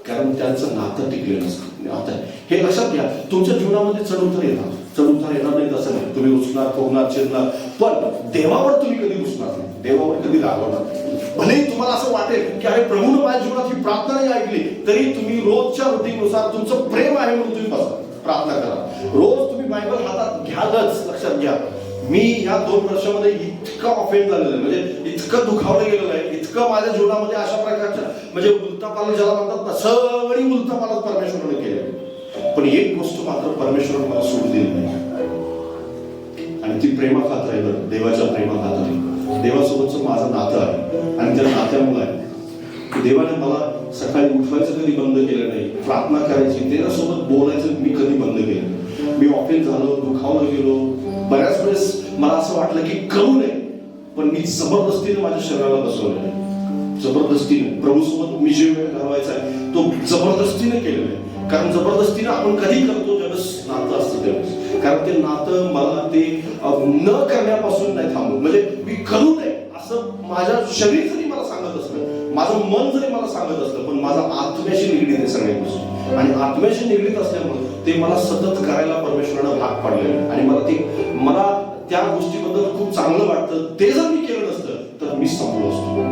D: कारण त्यांचं नातं टिकलेलं असतं. आता हे लक्षात घ्या, तुमच्या जीवनामध्ये चढउतार येणार नाही तसं नाही. तुम्ही रुसणार, फुगणार, चिडणार, पण देवावर तुम्ही कधी रुसणार नाही, देवावर कधी रागवणार नाही. भलेही तुम्हाला असं वाटेल की अरे प्रभूने माझ्या जीवनात ही प्रार्थना नाही ऐकली, तरी तुम्ही रोजच्या रुटीननुसार तुमचं प्रेम आहे म्हणून तुम्ही बसा, प्रार्थना करा. रोज तुम्ही बायबल हातात घ्यालच. लक्षात घ्या, मी या 2 वर्षामध्ये इतकं ऑफेंड झालेलं आहे, म्हणजे इतकं दुखावलं गेलेलं आहे, इतकं माझ्या जीवनामध्ये अशा प्रकारच्या, म्हणजे उलटापालट ज्याला म्हणतात ना, सगळी उलटापालट परमेश्वराने केली. पण एक गोष्ट मात्र परमेश्वराने मला सोडून दिली नाही, आणि ती प्रेमा खातर आहे. देवाच्या प्रेमा खातर आहे. देवासोबतचं माझं नातं आहे, आणि त्या नात्यामुळे आहे देवाने मला सकाळी उठवायचं कधी बंद केलं नाही, प्रार्थना करायची, देवासोबत बोलायचं मी कधी बंद केलं नाही. मी ऑफेंड झालो, दुखावलं गेलो, बऱ्याच वेळेस मला असं वाटलं की करू नये, पण मी जबरदस्तीने माझ्या शरीराला बसवलं नाही. जबरदस्तीने प्रभूसोबत मी जे वेळ घालवायचा आहे तो जबरदस्तीने केलेला आहे. कारण जबरदस्तीने आपण कधी करतो ज्यावेळेस नातं असतं त्यावेळेस. कारण ते नातं मला ते न करण्यापासून नाही थांबवत. म्हणजे मी करू नये असं माझ्या शरीर जरी मला सांगत असलं, माझं मन जरी मला सांगत असलं, पण माझा आत्म्याशी निगडीत आहे सगळ्या गोष्टी. आणि आत्म्याशी निगडीत असल्यामुळे ते मला सतत करायला परमेश्वरानं भाग पाडलेलं. आणि मला त्या गोष्टीबद्दल खूप चांगलं वाटतं. ते जर मी केलं नसतं तर मी संपलो असतो.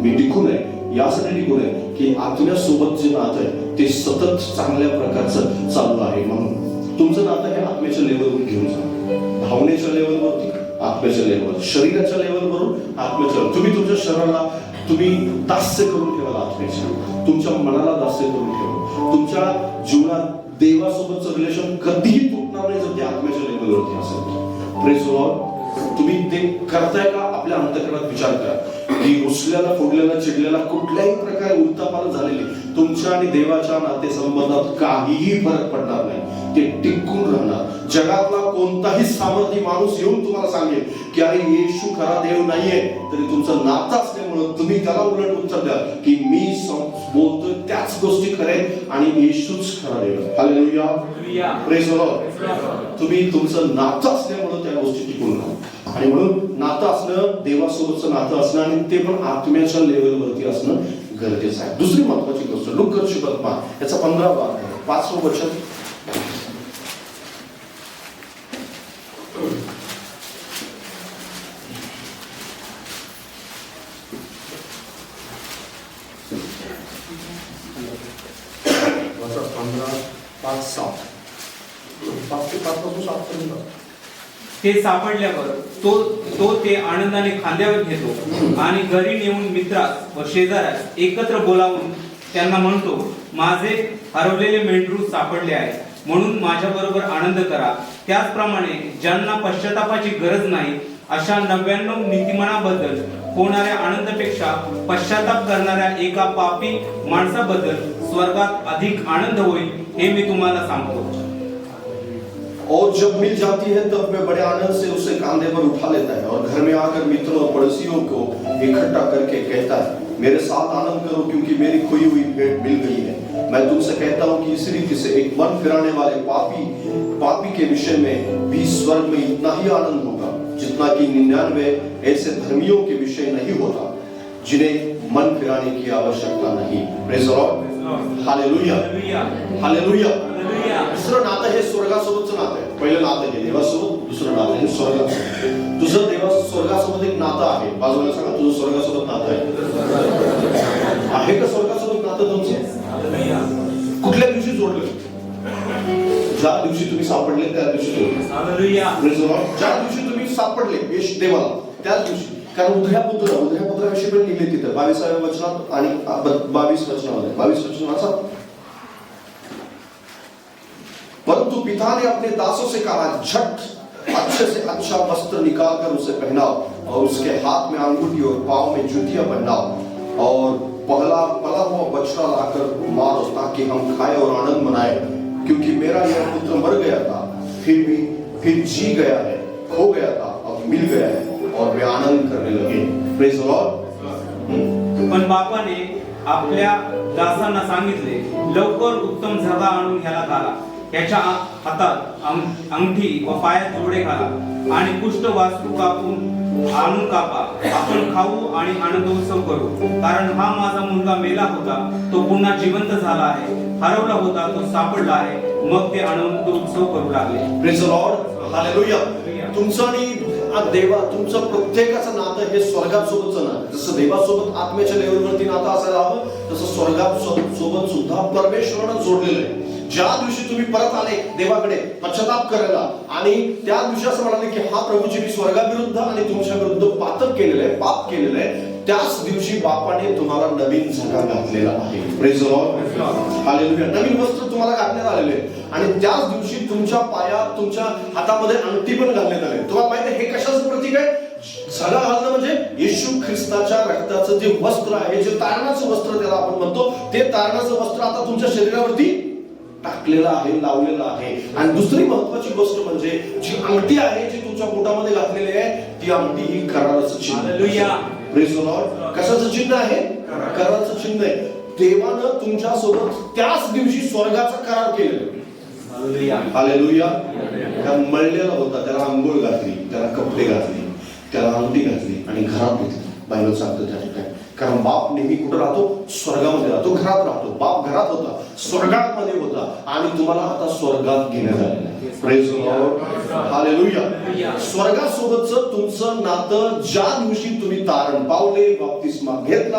D: मी टिकू नये यासाठी टिकू नये की आत्म्यासोबत जे नातं आहे ते सतत चांगल्या प्रकारचं चालू आहे. म्हणून तुमचं नातं हे आत्म्याच्या लेवलवर घेऊन जा. भावनेच्या लेवलवरती आत्म्याच्या लेवलवर, शरीराच्या लेवलवरून आत्म्याच्या. तुम्ही तुमच्या शरीराला तुम्ही दास्य करून ठेवा आत्म्याच्या, तुमच्या मनाला दास्य करून ठेवा. तुमच्या जीवनात देवासोबतचं रिलेशन कधीही तुटणार नाही जर ते आत्म्याच्या लेवलवरती असेल. Praise Lord. तुम्ही ते करताय का? आपल्या अंतःकरणात विचार करा की रुसल्याला, फोडल्याला, चिडल्याला, कुठल्याही प्रकारे उलटापालट झालेली तुमच्या आणि देवाच्या नातेसंबंधात काहीही फरक पडणार नाही. ते टिकून राहणार. जगातला कोणताही सामर्थ्य माणूस येऊन तुम्हाला सांगेल की अरे येशू खरा देव नाहीये, तरी तुमचं नातं असल्यामुळं तुम्ही त्याला उलट उत्तर द्या की मी बोलतोय त्याच गोष्टी खरेन आणि येशूच खरा देव. हालेलुया. Praise Lord. तुम्ही तुमचं नातं असल्यामुळं त्या गोष्टी टिकून राहा. आणि म्हणून नातं असणं, देवासोबतचं नातं असणं आणि ते पण आत्म्याच्या लेवलवरती असणं गरजेचं आहे. दुसरी महत्वाची गोष्ट लूकाची वर्तमान याचा 15वा 5वं वचन.
B: ते सापडल्यावर तो ते आनंदाने खांद्यावर घेतो आणि घरी नेऊन मित्रास व शेजाऱ्यास एकत्र बोलावून त्यांना म्हणतो, माझे हरवलेले मेंढरू सापडले आहे, म्हणून माझ्या बरोबर आनंद करा. त्याचप्रमाणे ज्यांना पश्चातापाची गरज नाही अशा 99 नीतिमानाबद्दल होणाऱ्या आनंदापेक्षा पश्चाताप करणाऱ्या एका पापी माणसाबद्दल स्वर्गात अधिक आनंद होईल, हे मी तुम्हाला सांगतो.
D: और जब मिल जाती है तब मैं बड़े आनंद से उसे कांधे पर उठा लेता है और घर में आकर मित्रों और पड़ोसियों को इकट्ठा करके कहता है, मेरे साथ आनंद करो क्योंकि मेरी खोई हुई भेंट मिल गई है. मैं तुमसे कहता हूँ कि इसी रीति से एक मन फिराने वाले पापी के विषय में भी स्वर्ग में इतना ही आनंद होगा जितना कि 99 ऐसे धर्मियों के विषय नहीं होता जिन्हें मन फिराने की आवश्यकता नहीं. Praise Lord. हालेलुया. हालेलुया. दुसरं नातं हे स्वर्गासोबतचं नातं आहे. पहिलं नातं हे देवासोबत, दुसरं नातं हे स्वर्गासोबत. तुझं स्वर्गासोबत एक नातं आहे. बाजूला सांगा, तुझं स्वर्गासोबत नातं आहे का? स्वर्गासोबत नातं तुमचं कुठल्या दिवशी जोडलं? ज्या दिवशी तुम्ही सापडले त्या दिवशी जोडलं. ज्या दिवशी तुम्ही सापडले येशू देवाला त्याच दिवशी. कारण उद्यापुत्राविषयी पण लिहिले तिथं 22व्या वचनात आणि 22 वचनामध्ये. 22 वचन वाचा. परंतु पिता ने अपने दासों से कहा, झट अच्छे से अच्छा वस्त्र निकाल कर उसे पहनाओ और उसके हाथ में अंगूठी और पांव में जूतियां पहनाओ और पला हुआ बछड़ा लाकर मारो ताकि हम खाए और आनंद मनाए. क्योंकि मेरा यह पुत्र मर गया था फिर जी गया है, खो गया था अब मिल गया है और वे आनंद करने लगे. Praise the Lord.
B: पण बापाने आपल्या दासांना सांगितले, लवकर उत्तम झगा आणून ह्याला घाला, याच्या हातात अंगठी व पायात जोडे घाला आणि कुष्ठ वासरू आणून कापा. आपण खाऊ आणि आनंद उत्सव करू. कारण हा माझा मुलगा मेला होता, तो पुन्हा जिवंत झाला आहे, हरवला होता, तो सापडला आहे. मग ते आनंद उत्सव करू लागले.
D: Praise the Lord. हालेलुया. तुमचं आणि देवा, तुमचं प्रत्येकाचं नातं हे स्वर्गासोबतचं नातं. जसं देवासोबत आत्म्याच्या लेवलवरती नातं असायला हवं, तसं स्वर्गासोबत सुद्धा परमेश्वरानं जोडलेलं आहे. ज्या दिवशी तुम्ही परत आले देवाकडे पश्चाताप करायला आणि त्या दिवशी असं म्हणाले की हा प्रभूजी मी स्वर्गाविरुद्ध आणि तुमच्या विरुद्ध पातक केलेलं आहे, पाप केलेलं आहे, त्याच दिवशी बापाने तुम्हाला नवीन झगा घातलेला आहे. Praise the Lord. हालेलुया. नवीन वस्त्र तुम्हाला घालण्यात आलेले आहे आणि त्याच दिवशी तुमच्या पायात, तुमच्या हातामध्ये अंगठी पण घालण्यात आले. तुम्हाला माहिती आहे हे कशाचं प्रतीक आहे? झगा घालणं म्हणजे येशू ख्रिस्ताच्या रक्ताचं जे वस्त्र आहे, जे तारणाचं वस्त्र त्याला आपण म्हणतो, ते तारणाचं वस्त्र आता तुमच्या शरीरावरती टाकलेलं आहे, लावलेलं आहे. आणि दुसरी महत्वाची गोष्ट म्हणजे जी अंगठी आहे, जी तुमच्या पोटामध्ये घातलेली आहे ती अंगठी ही कराराचं चिन्ह आहे.
B: हालेलुया.
D: Praise the Lord. कशाचं चिन्ह आहे? कराराचं चिन्ह आहे. देवानं तुमच्या सोबत त्याच दिवशी स्वर्गाचा करार केलेला.
B: हालेलुया.
D: हालेलुया. त्या मळलेला होता, त्याला अंघोळ घातली, त्याला कपडे घातले, त्याला अंगठी घातली आणि घरात घेतली. बायबल सांगतं त्या ठिकाणी, कारण बाप नेहमी कुठं राहतो? स्वर्गामध्ये राहतो, घरात राहतो. बाप घरात होता, स्वर्गामध्ये होता आणि तुम्हाला आता स्वर्गात घेण्यात आलेलं आहे. Praise the Lord. हालेलुया. स्वर्गासोबतचं तुमचं नातं ज्या दिवशी तुम्ही तारण पावले, बप्तिस्मा घेतला,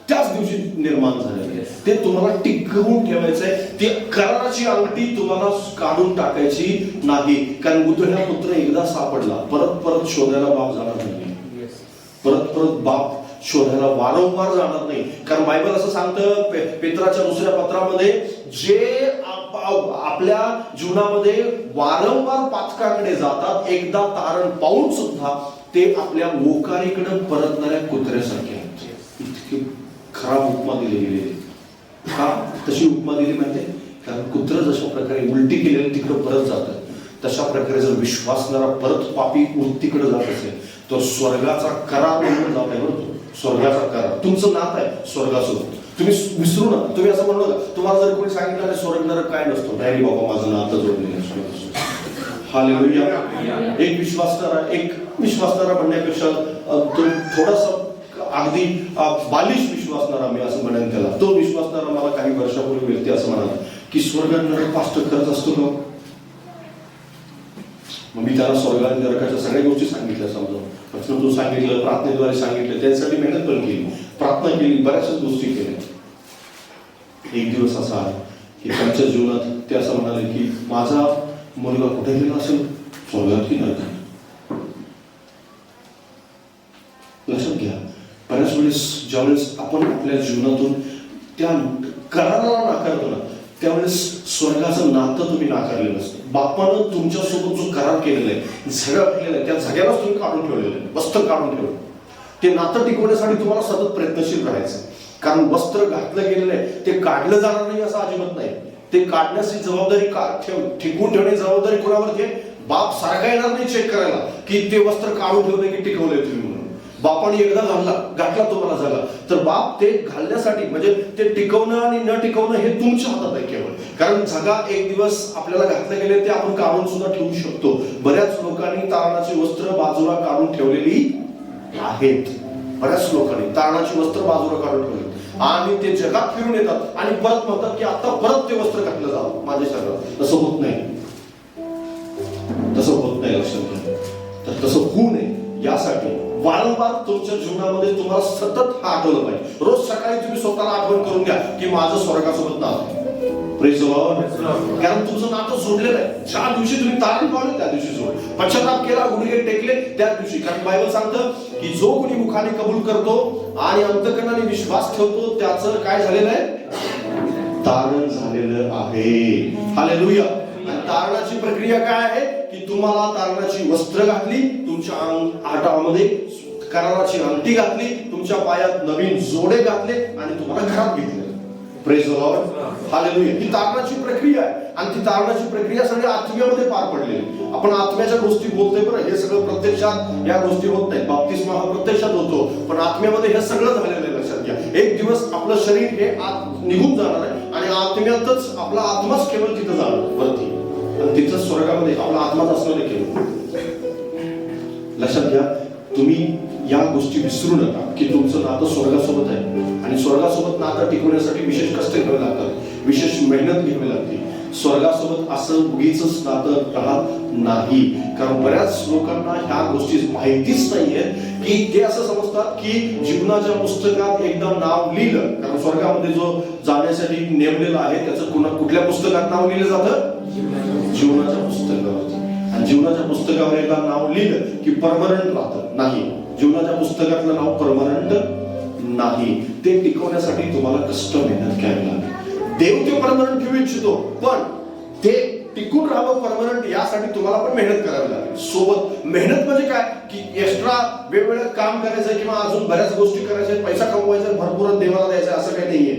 D: त्याच दिवशी निर्माण झालेलं आहे. ते तुम्हाला टिकवून ठेवायचंय. ते कराराची अंगठी तुम्हाला काढून टाकायची नाही, कारण उधळ्या पुत्र एकदा सापडला, परत परत शोधायला बाप जाणार नाही. परत परत बाप शोधायला वारंवार जाणार नाही, कारण बायबल असं सांगतं पेत्राच्या दुसऱ्या पत्रामध्ये, जे आपल्या जीवनामध्ये वारंवार पातकाकडे जातात, एकदा तारण पाहून सुद्धा ते आपल्या मोकारीकडे परतणाऱ्या कुत्र्यासारखे आहेत. इतकी खराब उपमा दिली गेली. का तशी उपमा दिली माहिती? कारण कुत्र जशा प्रकारे उलटी केलेली तिकडे परत जातं, तशा प्रकारे जर विश्वासणारा परत पापी उलटीकडे जात असेल तर स्वर्गाचा करार म्हणून जात आहे. बरोबर, स्वर्गाचा करार तुमचं नातं आहे स्वर्गासोबत. तुम्ही विसरू नका. तुम्ही असं म्हणू नका, तुम्हाला जर कोणी सांगितलं नाही स्वर्ग नरक काय नसतो, नाही बाबा माझं नातं जोडलेलं आहे. हालेलुया. एक विश्वासणारा म्हणण्यापेक्षा तो थोडासा अगदी बालिश विश्वासणारा, मी असं म्हणेन त्याला, तो विश्वासणारा मला काही वर्षापूर्वी व्यक्ती असं म्हणाला की स्वर्ग नरक पास्ट करत असतो का? मग मी त्याला स्वर्ग आणि नरकाच्या सगळ्या गोष्टी सांगितल्या. समजा तू सांगितलं, प्रार्थनेद्वारे सांगितलं, त्यासाठी मेहनत पण केली, प्रार्थना केली, बऱ्याचशाच गोष्टी केल्या. एक दिवस असा आहे की त्यांच्या जीवनात ते असं म्हणाले की माझा मुलगा कुठे गेला असेल, स्वर्गात की नरकात. लक्षात घ्या, बऱ्याच वेळेस ज्यावेळेस आपण आपल्या जीवनातून त्या कराराला नाकारतो ना, त्यावेळेस स्वर्गाचं नातं तुम्ही नाकारलेलं असतं. बापानं तुमच्यासोबत जो करार केलेला आहे, झगा केलेला आहे, त्या झग्यालाच तुम्ही काढून ठेवलेलं आहे, वस्त्र काढून ठेवलं. ते नातं टिकवण्यासाठी तुम्हाला सतत प्रयत्नशील राहायचं, कारण वस्त्र घातलं गेलेलं आहे ते काढलं जाणार नाही असं अजिबात नाही. ते काढण्याची जबाबदारी टिकवून ठेवण्याची जबाबदारी कोणावरती आहे? बाप सारखा येणार नाही चेक करायला की ते वस्त्र काढून ठेवलंय की टिकवलंय तुम्ही म्हणून. बापाने एकदा घातला तुम्हाला झाला, तर बाप ते घालण्यासाठी म्हणजे ते टिकवणं आणि न टिकवणं हे तुमच्या हातात आहे केवळ. कारण झगा एक दिवस आपल्याला घातले गेले ते आपण काढून सुद्धा ठेवू शकतो. बऱ्याच लोकांनी तारणाची वस्त्र बाजूला काढून ठेवलेली आहेत. बऱ्याच लोकांनी तारणाची वस्त्र बाजूला काढून ठेवली आणि ते जगात फिरून येतात आणि परत म्हणतात की आता परत ते वस्त्र घातलं जावं माझ्या शरीरात. तसं होत नाही, तसं होत नाही. लक्षात घ्या. तर तसं होऊ नये यासाठी वारंवार तुमच्या जीवनामध्ये तुम्हाला सतत हा आठवलं पाहिजे. रोज सकाळी तुम्ही स्वतःला आठवण करून घ्या की माझं स्वर्गासोबत नातं आहे. Praise the Lord. कारण तुमचं नातं जोडलेलं आहे. ज्या दिवशी तुम्ही तारण पावले त्या दिवशी जोड, पश्चाताप केला, गुडघे टेकले त्या दिवशी. कारण बायबल सांगतं की जो कोणी मुखाने कबूल करतो आणि अंतःकरणाने विश्वास ठेवतो त्याचं काय झालेलं आहे? तारण झालेलं आहे. हालेलुया. तारणाची प्रक्रिया काय आहे की तुम्हाला तारणाची वस्त्र घातली, तुमच्या हातामध्ये कराराची अंगठी घातली, तुमच्या पायात नवीन जोडे घातले आणि तुम्हाला घरात घेतले. Praise the Lord. हालेलुया. ही तारणाची प्रक्रिया आहे आणि ती तारणाची प्रक्रिया सगळी आत्म्यामध्ये पार पडलेली. आपण आत्म्याच्या गोष्टी बोलतोय बरं, हे सगळं प्रत्यक्षात या गोष्टी होत नाही. बाप्तिस्मा हा प्रत्यक्षात होतो, पण आत्म्यामध्ये हे सगळं झालेलं आहे. लक्षात घ्या. एक दिवस आपलं शरीर हे आत निघून जाणार आहे आणि आत्म्यातच आपला आत्माच केवळ तिथं जाणार वरती, आणि तिथं स्वर्गामध्ये आपला आत्माच असणार आहे केवळ. लक्षात घ्या. तुम्ही या गोष्टी विसरू नका की तुमचं नातं स्वर्गासोबत आहे आणि स्वर्गासोबत नातं टिकवण्यासाठी विशेष कष्ट घ्यावे लागतात, विशेष मेहनत घ्यावी लागते. स्वर्गासोबत असं उगीच नातं राहत नाही. कारण बऱ्याच लोकांना ह्या गोष्टी माहितीच नाहीये की ते असं समजतात की जीवनाच्या पुस्तकात एकदा नाव लिहिलं, कारण स्वर्गामध्ये जो जाण्यासाठी नेमलेला आहे त्याचं कुठल्या पुस्तकात नाव लिहिलं जातं? जीवनाच्या पुस्तकावरती. आणि जीवनाच्या पुस्तकावर एकदा नाव लिहिलं की परमनंट राहतं नाही. जीवनाच्या पुस्तकातलं नाव परमनंट नाही. ते टिकवण्यासाठी तुम्हाला कष्ट मेहनत घ्यावी लागेल. देव ते परमनंट ठेवू इच्छितो, पण ते टिकून राहावं परमनंट यासाठी तुम्हाला पण मेहनत करावी लागेल. सोबत मेहनत म्हणजे काय की एक्स्ट्रा वेगवेगळं काम करायचं किंवा अजून बऱ्याच गोष्टी करायच्या, पैसा कमवायचा, भरपूर देवाला द्यायचा असं काही नाहीये.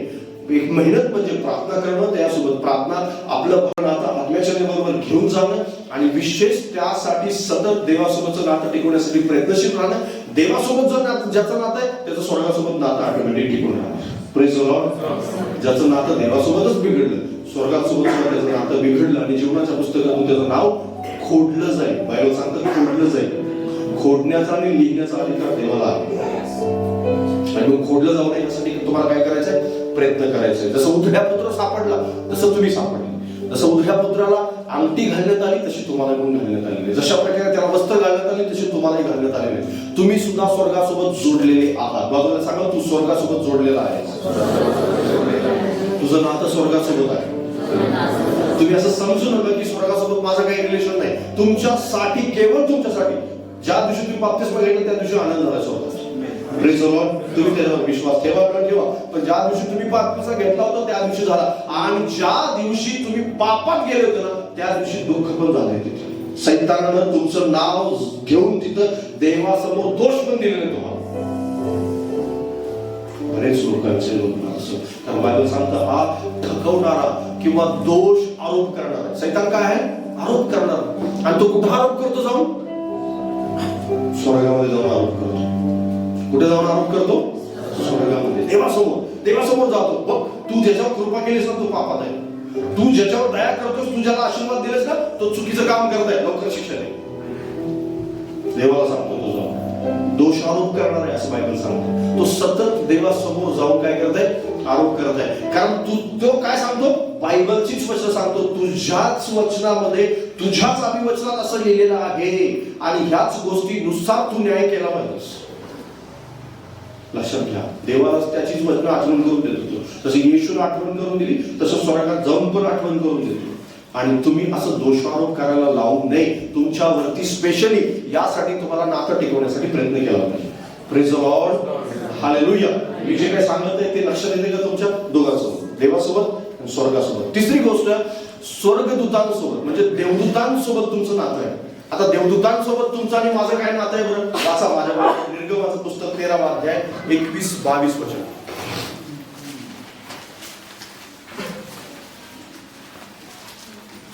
D: एक मेहनत म्हणजे प्रार्थना करणं, त्यासोबत प्रार्थना आपलं नातं आत्म्याच्या बरोबर घेऊन जाणं आणि विशेष त्यासाठी सतत देवासोबतचं नातं टिकवण्यासाठी प्रयत्नशील राहणं. देवासोबत ज्याचं नातं आहे त्याचं स्वर्गासोबत नातं ऑटोमॅटिक टिकून राहणार. Praise the Lord. ज्याचं नातं देवासोबतच बिघडलं, स्वर्गासोबत त्याचं नातं बिघडलं आणि जीवनाच्या पुस्तकातून त्याचं नाव खोडलं जाईल. बायबल सांगतं खोडलं जाईल. खोडण्याचा आणि लिहिण्याचा अधिकार देवाला आहे. आणि मग खोडलं जाऊ नये यासाठी तुम्हाला काय करायचंय? प्रयत्न करायचे. जसं उधड्या पुत्र सापडला तसं तुम्ही सापडले. जसं उधड्या पुत्राला अंगठी घालण्यात आली तशी तुम्हाला पण घालण्यात आलेली. जशा प्रकारे त्याला वस्त्र घालण्यात आले तशी तुम्हालाही घालण्यात आलेले. तुम्ही सुद्धा स्वर्गासोबत जोडलेले आहात. बाजूला सांगा, तू स्वर्गासोबत जोडलेला आहेस. तुझं नातं स्वर्गासोबत आहे. तुम्ही असं समजू नका की स्वर्गासोबत माझं काही रिलेशन नाही. तुमच्यासाठी, केवळ तुमच्यासाठी ज्या दिवशी तुम्ही बाप्तिस्मा घेतला त्या दिवशी आनंद झाला स्वर्गात. Praise the Lord. तुम्ही त्याच्यावर विश्वास ठेवा किंवा ठेवा, पण ज्या दिवशी तुम्ही बाप्तिस्मा घेतला होता त्या दिवशी झाला. आणि ज्या दिवशी तुम्ही पापात गेले होते ना त्या दिवशी दुःख पण झाले. तिथे सैतानानं तुमचं नाव घेऊन तिथं देवासमोर दोष पण दिलेले तुम्हाला. बरेच लोकांचे लोक असं, तर बायबल सांगतं हा ठकवणारा किंवा दोष आरोप करणारा सैतान काय आहे? आरोप करणार. आणि तो कुठं आरोप करतो? जाऊन स्वर्गामध्ये जाऊन आरोप करतो. कुठे जाऊन आरोप करतो? स्वर्गामध्ये. देवासमोर जातो. बघ, तू ज्याच्यावर कृपा केलीस ना तो पापात आहे. तू ज्याच्यावर दया करतोस, तू ज्याला आशीर्वाद दिलेस ना तो चुकीचं काम करताय, लवकर शिक्षा दे. देवाला सांगतो तो जाऊन दोष आरोप करणार आहे असं बायबल सांगतो. तो सतत देवासमोर जाऊन काय करताय? आरोप करत आहे. कारण तो काय सांगतो? बायबलचीच वचन सांगतो. तुझ्याच वचनामध्ये, तुझ्याच अभिवचनात असं लिहिलेलं आहे आणि ह्याच गोष्टीनुसार तू न्याय केला पाहिजेस. लक्षात घ्या, देवाला त्याचीच वचनं आठवण करून देतो. जसं येशूला आठवण करून दिली तसं स्वर्गात जाऊन पण आठवण करून देतो. आणि तुम्ही असं दोषारोप करायला लावू नये. तुमच्यावरती स्पेशली यासाठी तुम्हाला नातं टिकवण्यासाठी प्रयत्न केला पाहिजे. Praise the Lord. हालेलुया. मी जे काय सांगत आहे ते लक्षात येते का तुमच्या दोघांसोबत? देवासोबत आणि स्वर्गासोबत. तिसरी गोष्ट, स्वर्गदूतांसोबत म्हणजे देवदूतांसोबत तुमचं नातं आहे. आता देवदूतांसोबत तुमचं आणि माझं काय नातं आहे बरं? वाचा माझ्या निर्गमाचं पुस्तक 13वा अध्याय 21-22 वचन.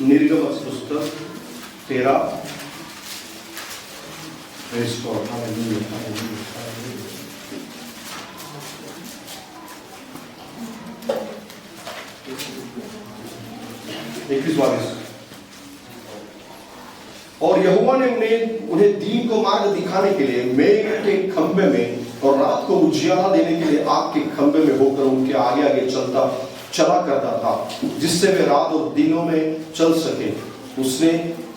D: निर्गमाचं पुस्तक 13. और यहोवा ने उन्हें दिन को मार्ग दिखाने के लिए मेघ के खंभे में और रात को उजियाला देने के लिए आग के खंभे में होकर उनके आगे आगे चला करता था, जिससे वे रात और दिनों में चल सके. उसने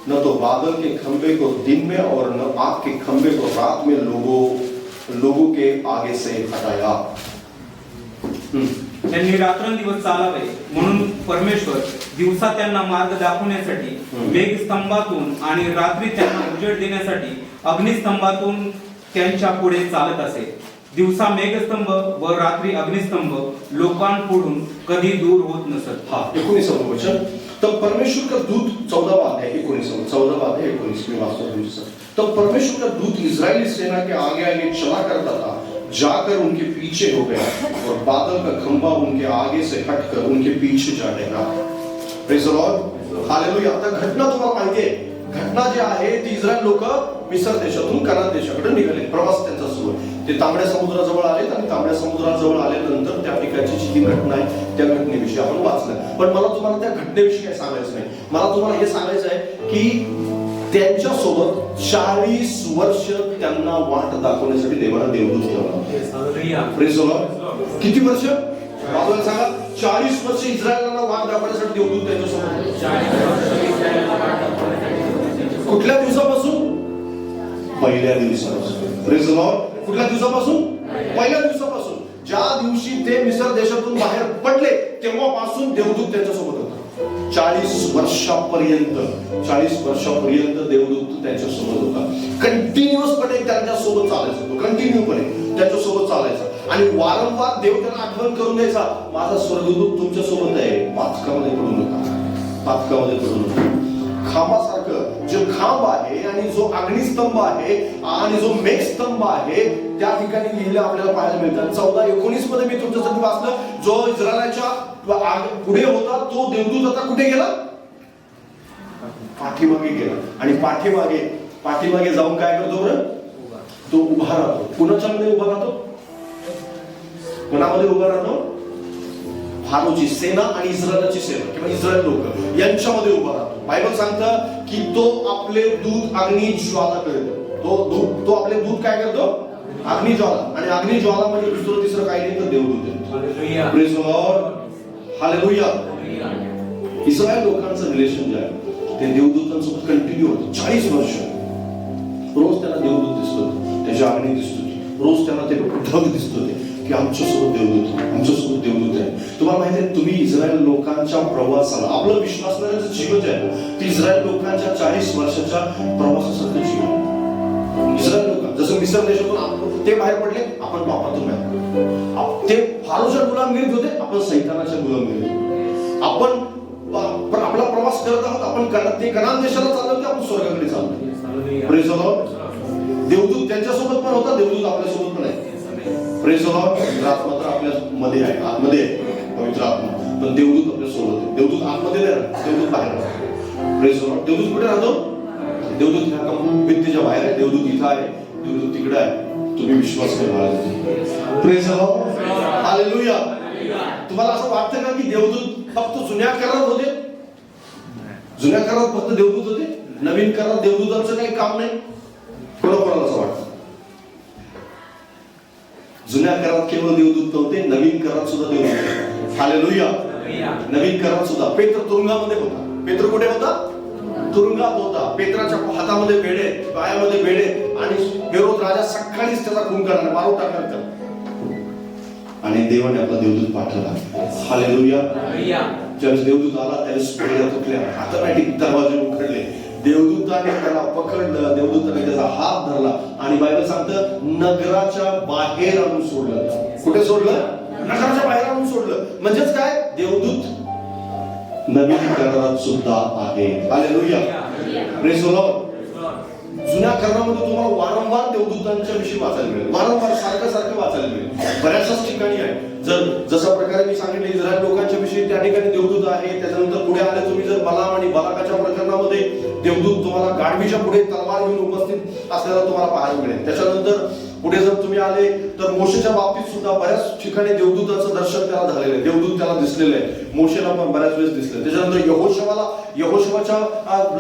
D: न तो बादल के खंभे को दिन में और न आग के खंभे को रात में लोगों के आगे से हटाया.
B: त्यांनी रात्रंदिवस चालावे म्हणून परमेश्वर दिवसा त्यांना मार्ग दाखवण्यासाठी मेघस्तंभातून आणि रात्री त्यांना उजेड देण्यासाठी अग्निस्तंभातून त्यांच्या पुढे चालत असे. दिवसा मेघस्तंभ व रात्री अग्निस्तंभ लोकांपुढून कधी दूर होत नसत.
D: 19 वचन. तब परमेश्वर का दूत 14वां अध्याय 19 में वास्तव. तब परमेश्वर का दूत इजरायली सेना के आगे आगे चला करता था, जाकर उनके पीछे हो गया और बादल का खंभा उनके आगे से हटकर उनके पीछे जा डगा. Praise the Lord. हालेलुया. आता घटना तुम्हाला माहिती आहे. घटना जी आहे ती इस्रायल लोक मिस्र देशातून कनान देशाकडे निघाले. प्रवास त्यांचा सुरू आहे. ते तांबड्या समुद्राजवळ आले आणि तांबड्या समुद्राजवळ आल्यानंतर त्या ठिकाणची जी घटना आहे त्या घटनेविषयी आपण वाचलं. पण मला तुम्हाला त्या घटनेविषयी काय सांगायचं नाही. मला तुम्हाला हे सांगायचं आहे की त्यांच्यासोबत 40 वर्ष त्यांना वाट दाखवण्यासाठी देवाला देवदूत ठेवला. Praise the Lord. किती वर्ष? बाबा सांगा. 40 वर्ष इस्रायलांना वाट दाखवण्यासाठी देवदूत त्यांच्यासोबत. कुठल्या दिवसापासून? पहिल्या दिवसापासून. Praise the Lord. कुठल्या दिवसापासून? पहिल्या दिवसापासून. ज्या दिवशी ते मिस्र देशातून बाहेर पडले तेव्हापासून देवदूत त्यांच्यासोबत होता. 40 वर्षापर्यंत देवदूत त्यांच्यासोबत होता. कंटिन्युअसपणे त्यांच्यासोबत चालायचं. कंटिन्यूपणे त्यांच्यासोबत चालायचं आणि वारंवार देव त्यांना आठवण करून द्यायचा, माझा स्वर्गदूत तुमच्या सोबत आहे. पातकामध्ये पडू नका. खांबासारखं जो खांब आहे आणि जो अग्निस्तंभ आहे आणि जो मेघस्तंभ आहे त्या ठिकाणी लिहिलं आपल्याला पाहायला मिळतं. 14:19 मध्ये मी तुमच्यासाठी वाचलं, जो इस्रायलाच्या पुढे होता तो देवदूत आता कुठे गेला? पाठीमागे गेला. आणि पाठीमागे जाऊन काय करतो बरं? तो उभा राहतो. कुणाच्या मध्ये उभा राहतो? कोणामध्ये उभा राहतो? फारोची सेना आणि इस्रायलची सेना किंवा इस्रायल लोक यांच्यामध्ये उभा राहतो. बायबल सांगतं की तो आपले दूत अग्नी ज्वाला करतो. तो आपले दूत काय करतो? अग्नी ज्वाला. आणि अग्नी ज्वाला म्हणजे दुसरं तिसरं काही नाही तर देवदूत आहे. Praise the Lord, hallelujah. Israel लोकांचं रिलेशन जे आहे ते देवदूतांसोबत कंटिन्यू होतं 40 वर्ष. रोज त्याला देवदूत दिसतो, त्याची अग्नी दिसतो, रोज त्यांना ते ढग दिसतो की आमच्यासोबत देवदूत आहे. तुम्हाला माहिती आहे, तुम्ही इस्रायल लोकांच्या प्रवासाला आपलं विश्वासणाऱ्याचं जीवन आहे ते इस्रायल लोकांच्या 40 वर्षाच्या प्रवासासारखं जीवन. इस्रायल लोक जसं मिस्र देशातून ते बाहेर पडले, आपण पापातून बाहेर. ते फारोच्या गुलामगिरीत होते, आपण सैतानाच्या गुलामगिरीत. आपण आपला प्रवास करत आहोत, आपण ते कनान देशाला चाललो होते, आपण स्वर्गाकडे चाललो. Praise the Lord. देवदूत त्यांच्यासोबत पण होता, देवदूत आपल्यासोबत पण आहे. Praise the Lord. आत्मा तर आपल्या मध्ये आहे, आतमध्ये आहे पवित्र आत्मा, पण देवदूत आपल्या सोबत आहे. देवदूत आतमध्ये नाही राहत, देवदूत बाहेर राहतो. Praise the Lord. देवदूत कुठे राहतो? देवदूत ह्या भिंतीच्या बाहेर आहे, देवदूत इथं आहे, देवदूत तिकडे आहे. तुम्ही विश्वास ठेवा. Praise the Lord, hallelujah. तुम्हाला असं वाटतं का की देवदूत फक्त जुन्या करारात होते? जुन्या करारात फक्त देवदूत होते, नवीन करारात देवदूतांचं काही काम नाही? कोणाकोणाला असं वाटतं? जुन्या करारात केवळ देवदूत नव्हते, नवीन करारात सुद्धा देवदूत. हालेलुया. नवीन करारात सुद्धा पेत्र तुरुंगामध्ये होता. पेत्र कुठे होता? तुरुंगात होता. पेत्राच्या हातामध्ये बेडे, पायामध्ये बेडे, आणि हेरोद राजा सकाळीच त्याचा खून करणार, मारून टाकणार त्याला. आणि देवाने आपला देवदूत पाठवला. हालेलुया. ज्यावेळेस देवदूत आला त्यावेळेस बेड्या तुटल्या, ऑटोमॅटिक दरवाजे उघडले. देवदूताने त्याला पकडलं, देवदूताने त्याचा हात धरला आणि बायबल सांगतं नगराच्या बाहेर आणून सोडलं. कुठे सोडलं? नगराच्या बाहेर आणून सोडलं. म्हणजेच काय? देवदूत नवीन करारात सुद्धा आहे. हालेलुया. Praise the Lord. जुन्या करारामध्ये तुम्हाला वारंवार देवदूतांच्या विषयी वाचायला मिळेल, वारंवार सारखं वाचायला मिळेल. बऱ्याचशाच ठिकाणी आहे. जसा प्रकारे मी सांगितले इस्रायल लोकांच्या विषयी त्या ठिकाणी देवदूत आहे. त्याच्यानंतर पुढे आले तुम्ही जर बलाम आणि बालाकाच्या प्रकरणामध्ये देवदूत तुम्हाला गाढवीच्या पुढे तलवार घेऊन उपस्थित असलेला तुम्हाला पाहायला मिळेल. त्याच्यानंतर पुढे जर तुम्ही आले तर मोशेच्या बाबतीत सुद्धा बऱ्याच ठिकाणी देवदूताचं दर्शन त्याला झालेलं आहे, देवदूत त्याला दिसलेलं आहे. मोशेला पण बऱ्याच वेळेस दिसले. त्याच्यानंतर यहोशुवाच्या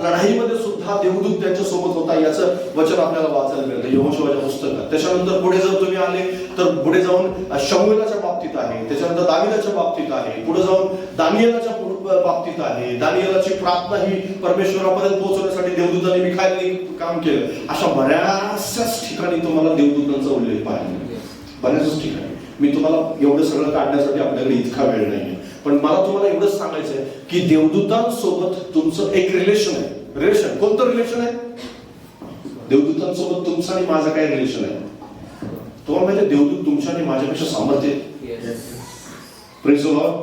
D: लढाईमध्ये सुद्धा देवदूत त्यांच्या सोबत होता, याचं वचन आपल्याला वाचायला मिळतं यहोशुवाच्या पुस्तकात. त्याच्यानंतर पुढे जर तुम्ही आले तर पुढे जाऊन शमूएलाच्या बाबतीत आहे, त्याच्यानंतर दाविदाच्या बाबतीत आहे, पुढे जाऊन दानिएलाच्या बाबतीत आहे. दानिएलाची प्रार्थना ही परमेश्वरापर्यंत पोहोचवण्यासाठी देवदूतांनी मिखाएलने काम केलं. अशा बऱ्याचशाच ठिकाणी तुम्हाला देवदूतांचा उल्लेख पाहायला मिळेल, बऱ्याच ठिकाणी. मी तुम्हाला एवढं सगळं काढण्यासाठी आपल्याकडे इतका वेळ नाहीये, पण मला तुम्हाला एवढंच सांगायचं आहे की देवदूतांसोबत तुमचं एक रिलेशन आहे. रिलेशन कोणतं रिलेशन आहे? देवदूतांसोबत तुमचं आणि माझं काय रिलेशन आहे? तुम्हाला माहिती आहे देवदूत तुमच्या आणि माझ्यापेक्षा सामर्थ्य आहे. Praise the Lord.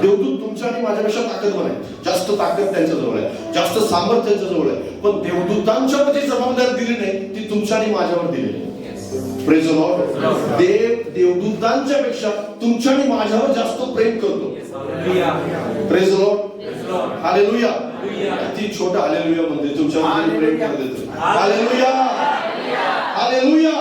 D: देवदूत तुमच्या आणि माझ्यापेक्षा ताकदवान आहे, जास्त ताकद त्यांच्याजवळ आहे, जास्त सामर्थ्य त्यांच्याजवळ आहे. पण देवदूतांच्या जी जबाबदारी दिली नाही ती तुमच्या आणि माझ्यावर दिली आहे. Praise the Lord. देवदूतांच्या पेक्षा तुमच्या आणि माझ्यावर जास्त प्रेम करतो. Praise the Lord. हालेलुया. किती छोटा हालेलुया म्हणते, तुमच्यावर प्रेम करतो. हालेलुया. हालेलुया.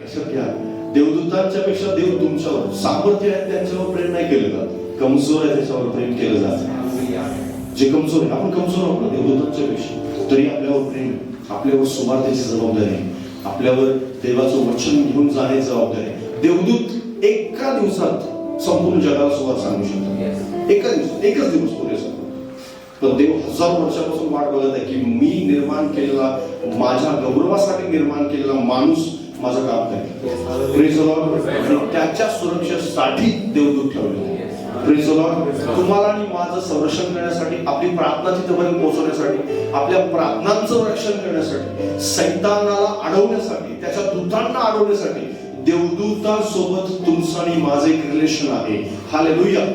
D: लक्षात घ्या, देवदूतांच्या पेक्षा देव तुमच्यावर सामर्थ्य आहे त्यांच्यावर प्रेम नाही केलं जात, कमजोर आहे त्याच्यावर प्रेम केलं जात. जे कमजोर आहे, आपण कमजोर आहोत देवदूतांच्या पेक्षा, तरी आपल्यावर प्रेम, आपल्यावर सुवार्थेची जबाबदारी आहे, आपल्यावर देवाचं वचन घेऊन जाण्याची जबाबदारी आहे. देवदूत एका दिवसात संपूर्ण जगाला सुवार्थ सांगू शकतात. एका दिवसात, एकच दिवस पुरेसा. पण देव हजारो वर्षापासून वाट बघत आहे की मी निर्माण केलेला, माझ्या गौरवासाठी निर्माण केलेला माणूस माझं काम करेल. Praise the Lord. आणि त्याच्या सुरक्षेसाठी देवदूत ठेवले. Praise the Lord. तुम्हाला आणि माझं संरक्षण करण्यासाठी, आपली प्रार्थना तिथपर्यंत पोहोचवण्यासाठी, आपल्या प्रार्थनांचं रक्षण करण्यासाठी, सैतानाला अडवण्यासाठी, त्याच्या दूतांना अडवण्यासाठी देवदूतांसोबत तुमचं आणि माझं एक रिलेशन आहे. हालेलुया.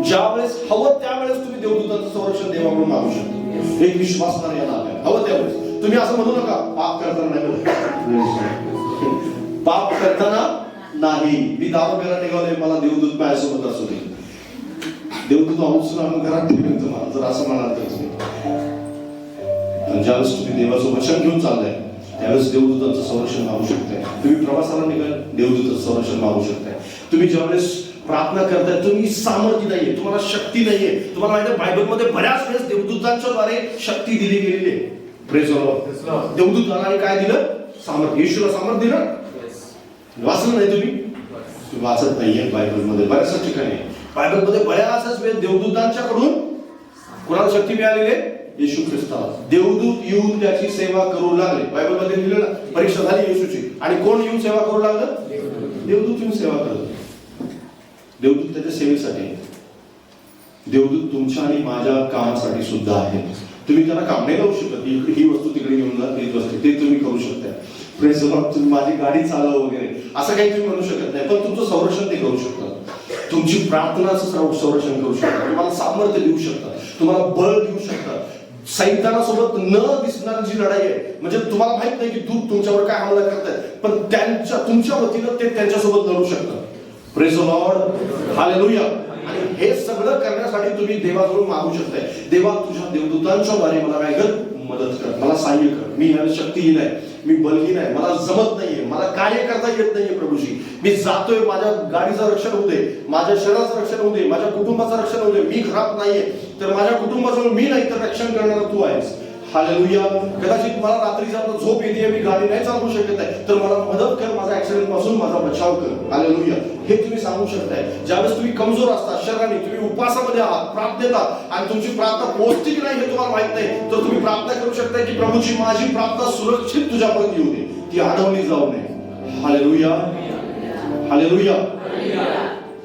D: ज्यावेळेस हवं त्यावेळेस तुम्ही देवदूतांचं संरक्षण देवाकडून मागू शकता. एक विश्वासणार या नात्याने हवं त्यावेळेस तुम्ही असं म्हणू नका पाप करताना नाही, पाप करताना नाही. मी दारू प्यायला निघालोय, मला देवदूत माझ्यासोबत असू दे, देवदूत औषध आणून घरात ठेवेल तुम्हाला, जर असं म्हणाल तर तुम्ही. पण ज्यावेळेस तुम्ही देवाचं वचन घेऊन चाललाय त्यावेळेस देवदूतांचं संरक्षण मागू शकताय. तुम्ही प्रवासाला निघाल, देवदूतांचं संरक्षण मागू शकताय. तुम्ही ज्यावेळेस प्रार्थना करताय, तुम्ही सामर्थ्य नाहीये, तुम्हाला शक्ती नाहीये. तुम्हाला माहिती आहे बायबलमध्ये बऱ्याच वेळेस देवदूतांच्या द्वारे शक्ती दिली गेलेली आहे. Praise the Lord. देवदूत आला आणि काय दिलं? सामर्थ्य. येशूला सामर्थ्य दिलं. वाचलं नाही तुम्ही वाचत नाहीये बायबलमध्ये बऱ्याच ठिकाणी. बायबलमध्ये बऱ्याच वेळेस देवदूतांच्याकडून कोणाला शक्ती मिळालेली आहे? येशू ख्रिस्ताला. देवदूत येऊन त्याची सेवा करू लागले. बायबलमध्ये लिहिलं ना, परीक्षा झाली येशूची आणि कोण येऊन सेवा करू लागलं? देवदूत येऊन सेवा करत. देवदूत त्याच्या सेवेसाठी, देवदूत तुमच्या आणि माझ्या कामासाठी सुद्धा आहे. तुम्ही त्यांना काम नाही लावू शकत, ही वस्तू तिकडे घेऊन जा, ती वस्तू ते तुम्ही करू शकता. Praise the Lord. तुम्ही माझी गाडी चालव वगैरे असं काही तुम्ही म्हणू शकत नाही, पण तुमचं संरक्षण ते करू शकतात. तुमची प्रार्थनाचं संरक्षण करू शकतात. तुम्हाला सामर्थ्य देऊ शकतात, तुम्हाला बळ देऊ शकतात. सैतानासोबत न दिसणारी जी लढाई आहे, म्हणजे तुम्हाला माहित नाही की दूत तुमच्यावर काय हमला करतायत, पण तुमच्या वतीनं ते त्यांच्यासोबत लढू शकतात. Praise the Lord. हालेलुया. आणि हे सगळं करण्यासाठी तुम्ही देवाजवळ मागू शकताय, देवा तुझ्या देवदूतांच्या द्वारे मला काय कर, मदत कर, मला सहाय्य कर. मी ह्या शक्तीहीन आहे, मी बलहीन आहे, मला जमत नाहीये, मला कार्य करता येत नाहीये प्रभूजी. मी जातोय, माझ्या गाडीचं रक्षण होऊ दे, माझ्या शरीराचं रक्षण होऊ दे, माझ्या कुटुंबाचं रक्षण होऊ दे. मी घरात नाहीये तर माझ्या कुटुंबाजवळ मी नाही तर रक्षण करणारा तू आहेस. हालेलुया. कदाचित मला रात्री जाता झोप येते, मी गाडी नाही चालवू शकत आहे, तर मला मदत कर, माझा ऍक्सिडेंट पासून माझा बचाव कर. हालेलुया. हे तुम्ही सांगू शकताय. ज्यावेळेस तुम्ही कमजोर असता शरीराने, तुम्ही उपासामध्ये आहात, प्रार्थनेत आहात आणि तुमची प्रार्थना पोहोचते की नाही हे तुम्हाला माहित नाही, तर तुम्ही प्रार्थना करू शकताय की प्रभूची माझी प्रार्थना सुरक्षित तुझ्यापर्यंत येऊ दे, ती अडवली जाऊ नये. हालेलुया. हालेलुया.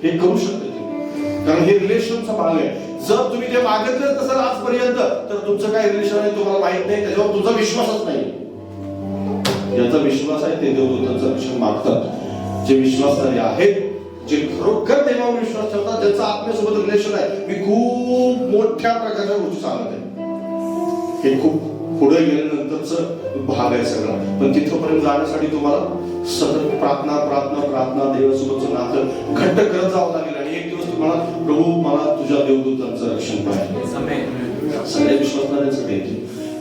D: हे करू शकता तुम्ही, कारण हे रिलेशनचा भाग आहे. जर तुम्ही ते मागितलं तसं आजपर्यंत तर तुमचं काय रिलेशन आहे तुम्हाला माहित नाही, त्याच्यावर तुमचा विश्वासच नाही. ज्याचा विश्वास आहे ते देवदूतांचं रक्षण मागतात. जे विश्वासधारी आहेत, जे खरोखर देवावर विश्वास ठेवतात, ज्यांचा आत्म्यासोबत रिलेशन आहे. मी खूप मोठ्या प्रकारच्या गोष्टी सांगत आहे, हे खूप पुढे गेल्यानंतरच भाग आहे सगळा. पण तिथपर्यंत जाण्यासाठी तुम्हाला सतत प्रार्थना प्रार्थना प्रार्थना देवासोबतचं नातं घट्ट करत जावं लागेल. आणि एक दिवस तुम्हाला प्रभू मला तुझ्या देवदूतांचं रक्षण पाहिजे. सगळ्या विश्वासणाऱ्यांसाठी येते,